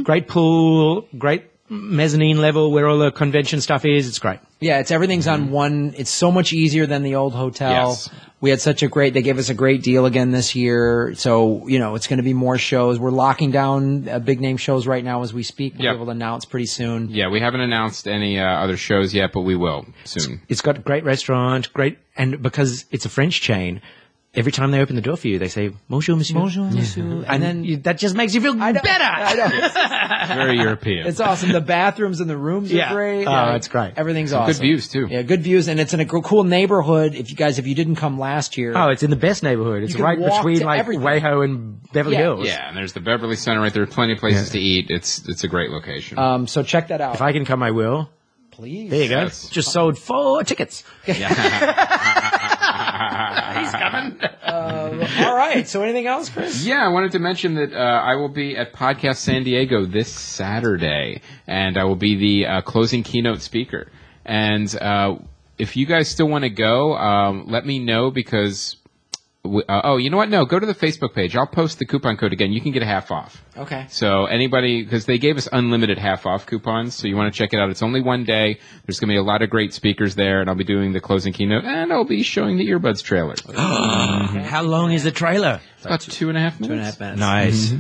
Speaker 3: great pool, great mezzanine level where all the convention stuff is. It's great.
Speaker 1: Yeah, everything's on one. It's so much easier than the old hotel.
Speaker 2: Yes.
Speaker 1: We had they gave us a great deal again this year. So, it's going to be more shows. We're locking down big name shows right now as we speak. We'll be able to announce pretty soon.
Speaker 2: Yeah, we haven't announced any other shows yet, but we will soon.
Speaker 3: It's got a great restaurant, and because it's a French chain, every time they open the door for you, they say, "Bonjour, monsieur."
Speaker 1: Bonjour, monsieur.
Speaker 3: And then that just makes you feel better.
Speaker 1: I know.
Speaker 2: Very European.
Speaker 1: It's awesome. The bathrooms and the rooms are great.
Speaker 3: Oh, it's great.
Speaker 1: Everything's awesome.
Speaker 2: Good views, too.
Speaker 1: Yeah, good views. And it's in a cool neighborhood. If you didn't come last year.
Speaker 3: Oh, it's in the best neighborhood. It's right between WeHo and Beverly Hills.
Speaker 2: Yeah, and there's the Beverly Center right there. Plenty of places to eat. It's a great location.
Speaker 1: So check that out.
Speaker 3: If I can come, I will.
Speaker 1: Please.
Speaker 3: There you go.
Speaker 2: Yes.
Speaker 3: Just sold 4 tickets.
Speaker 2: He's coming.
Speaker 1: All right. So anything else, Chris?
Speaker 2: Yeah, I wanted to mention that I will be at Podcast San Diego this Saturday, and I will be the closing keynote speaker. And if you guys still want to go, let me know, because... you know what? No, go to the Facebook page. I'll post the coupon code again. You can get a half off.
Speaker 1: Okay.
Speaker 2: So anybody, because they gave us unlimited half off coupons, so you want to check it out. It's only one day. There's going to be a lot of great speakers there, and I'll be doing the closing keynote, and I'll be showing the Earbuds trailer.
Speaker 3: How long is the trailer?
Speaker 2: It's about 2.5 minutes.
Speaker 1: 2.5 minutes.
Speaker 3: Nice.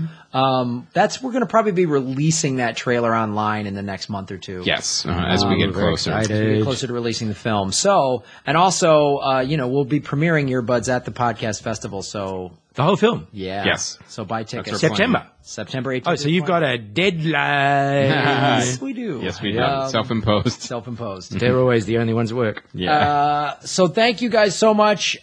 Speaker 1: We're going to probably be releasing that trailer online in the next month or two.
Speaker 2: Yes, as we get closer.
Speaker 1: As we get closer to releasing the film. So, and also, we'll be premiering Earbuds at the podcast festival. So
Speaker 3: The whole film?
Speaker 1: Yeah.
Speaker 2: Yes.
Speaker 1: So buy tickets.
Speaker 3: September.
Speaker 1: September 18th.
Speaker 3: Oh, so you've got a deadline.
Speaker 1: Yes, we do.
Speaker 2: Yes, we do. Self-imposed.
Speaker 1: Self-imposed.
Speaker 3: They're always the only ones that work.
Speaker 2: Yeah.
Speaker 1: So thank you guys so much.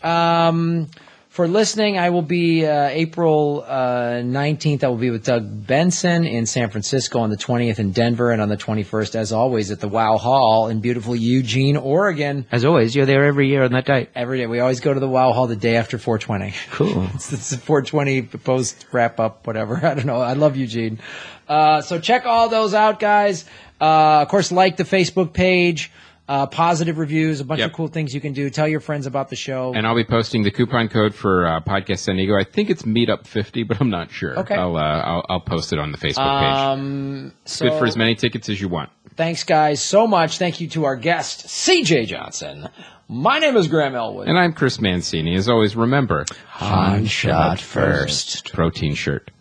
Speaker 1: For for listening. I will be April 19th. I will be with Doug Benson in San Francisco, on the 20th in Denver, and on the 21st, as always, at the Wow Hall in beautiful Eugene, Oregon.
Speaker 3: As always, you're there every year on that date.
Speaker 1: Every day. We always go to the Wow Hall the day after 420.
Speaker 3: Cool.
Speaker 1: It's 420 post wrap up, whatever. I don't know. I love Eugene. So check all those out, guys. Of course, like the Facebook page. Positive reviews, a bunch of cool things you can do. Tell your friends about the show.
Speaker 2: And I'll be posting the coupon code for Podcast San Diego. I think it's Meetup50, but I'm not sure.
Speaker 1: Okay.
Speaker 2: I'll post it on the Facebook page.
Speaker 1: So
Speaker 2: good for as many tickets as you want.
Speaker 1: Thanks, guys, so much. Thank you to our guest, CJ Johnson. My name is Graham Elwood.
Speaker 2: And I'm Chris Mancini. As always, remember,
Speaker 1: Han shot first.
Speaker 2: Protein shirt.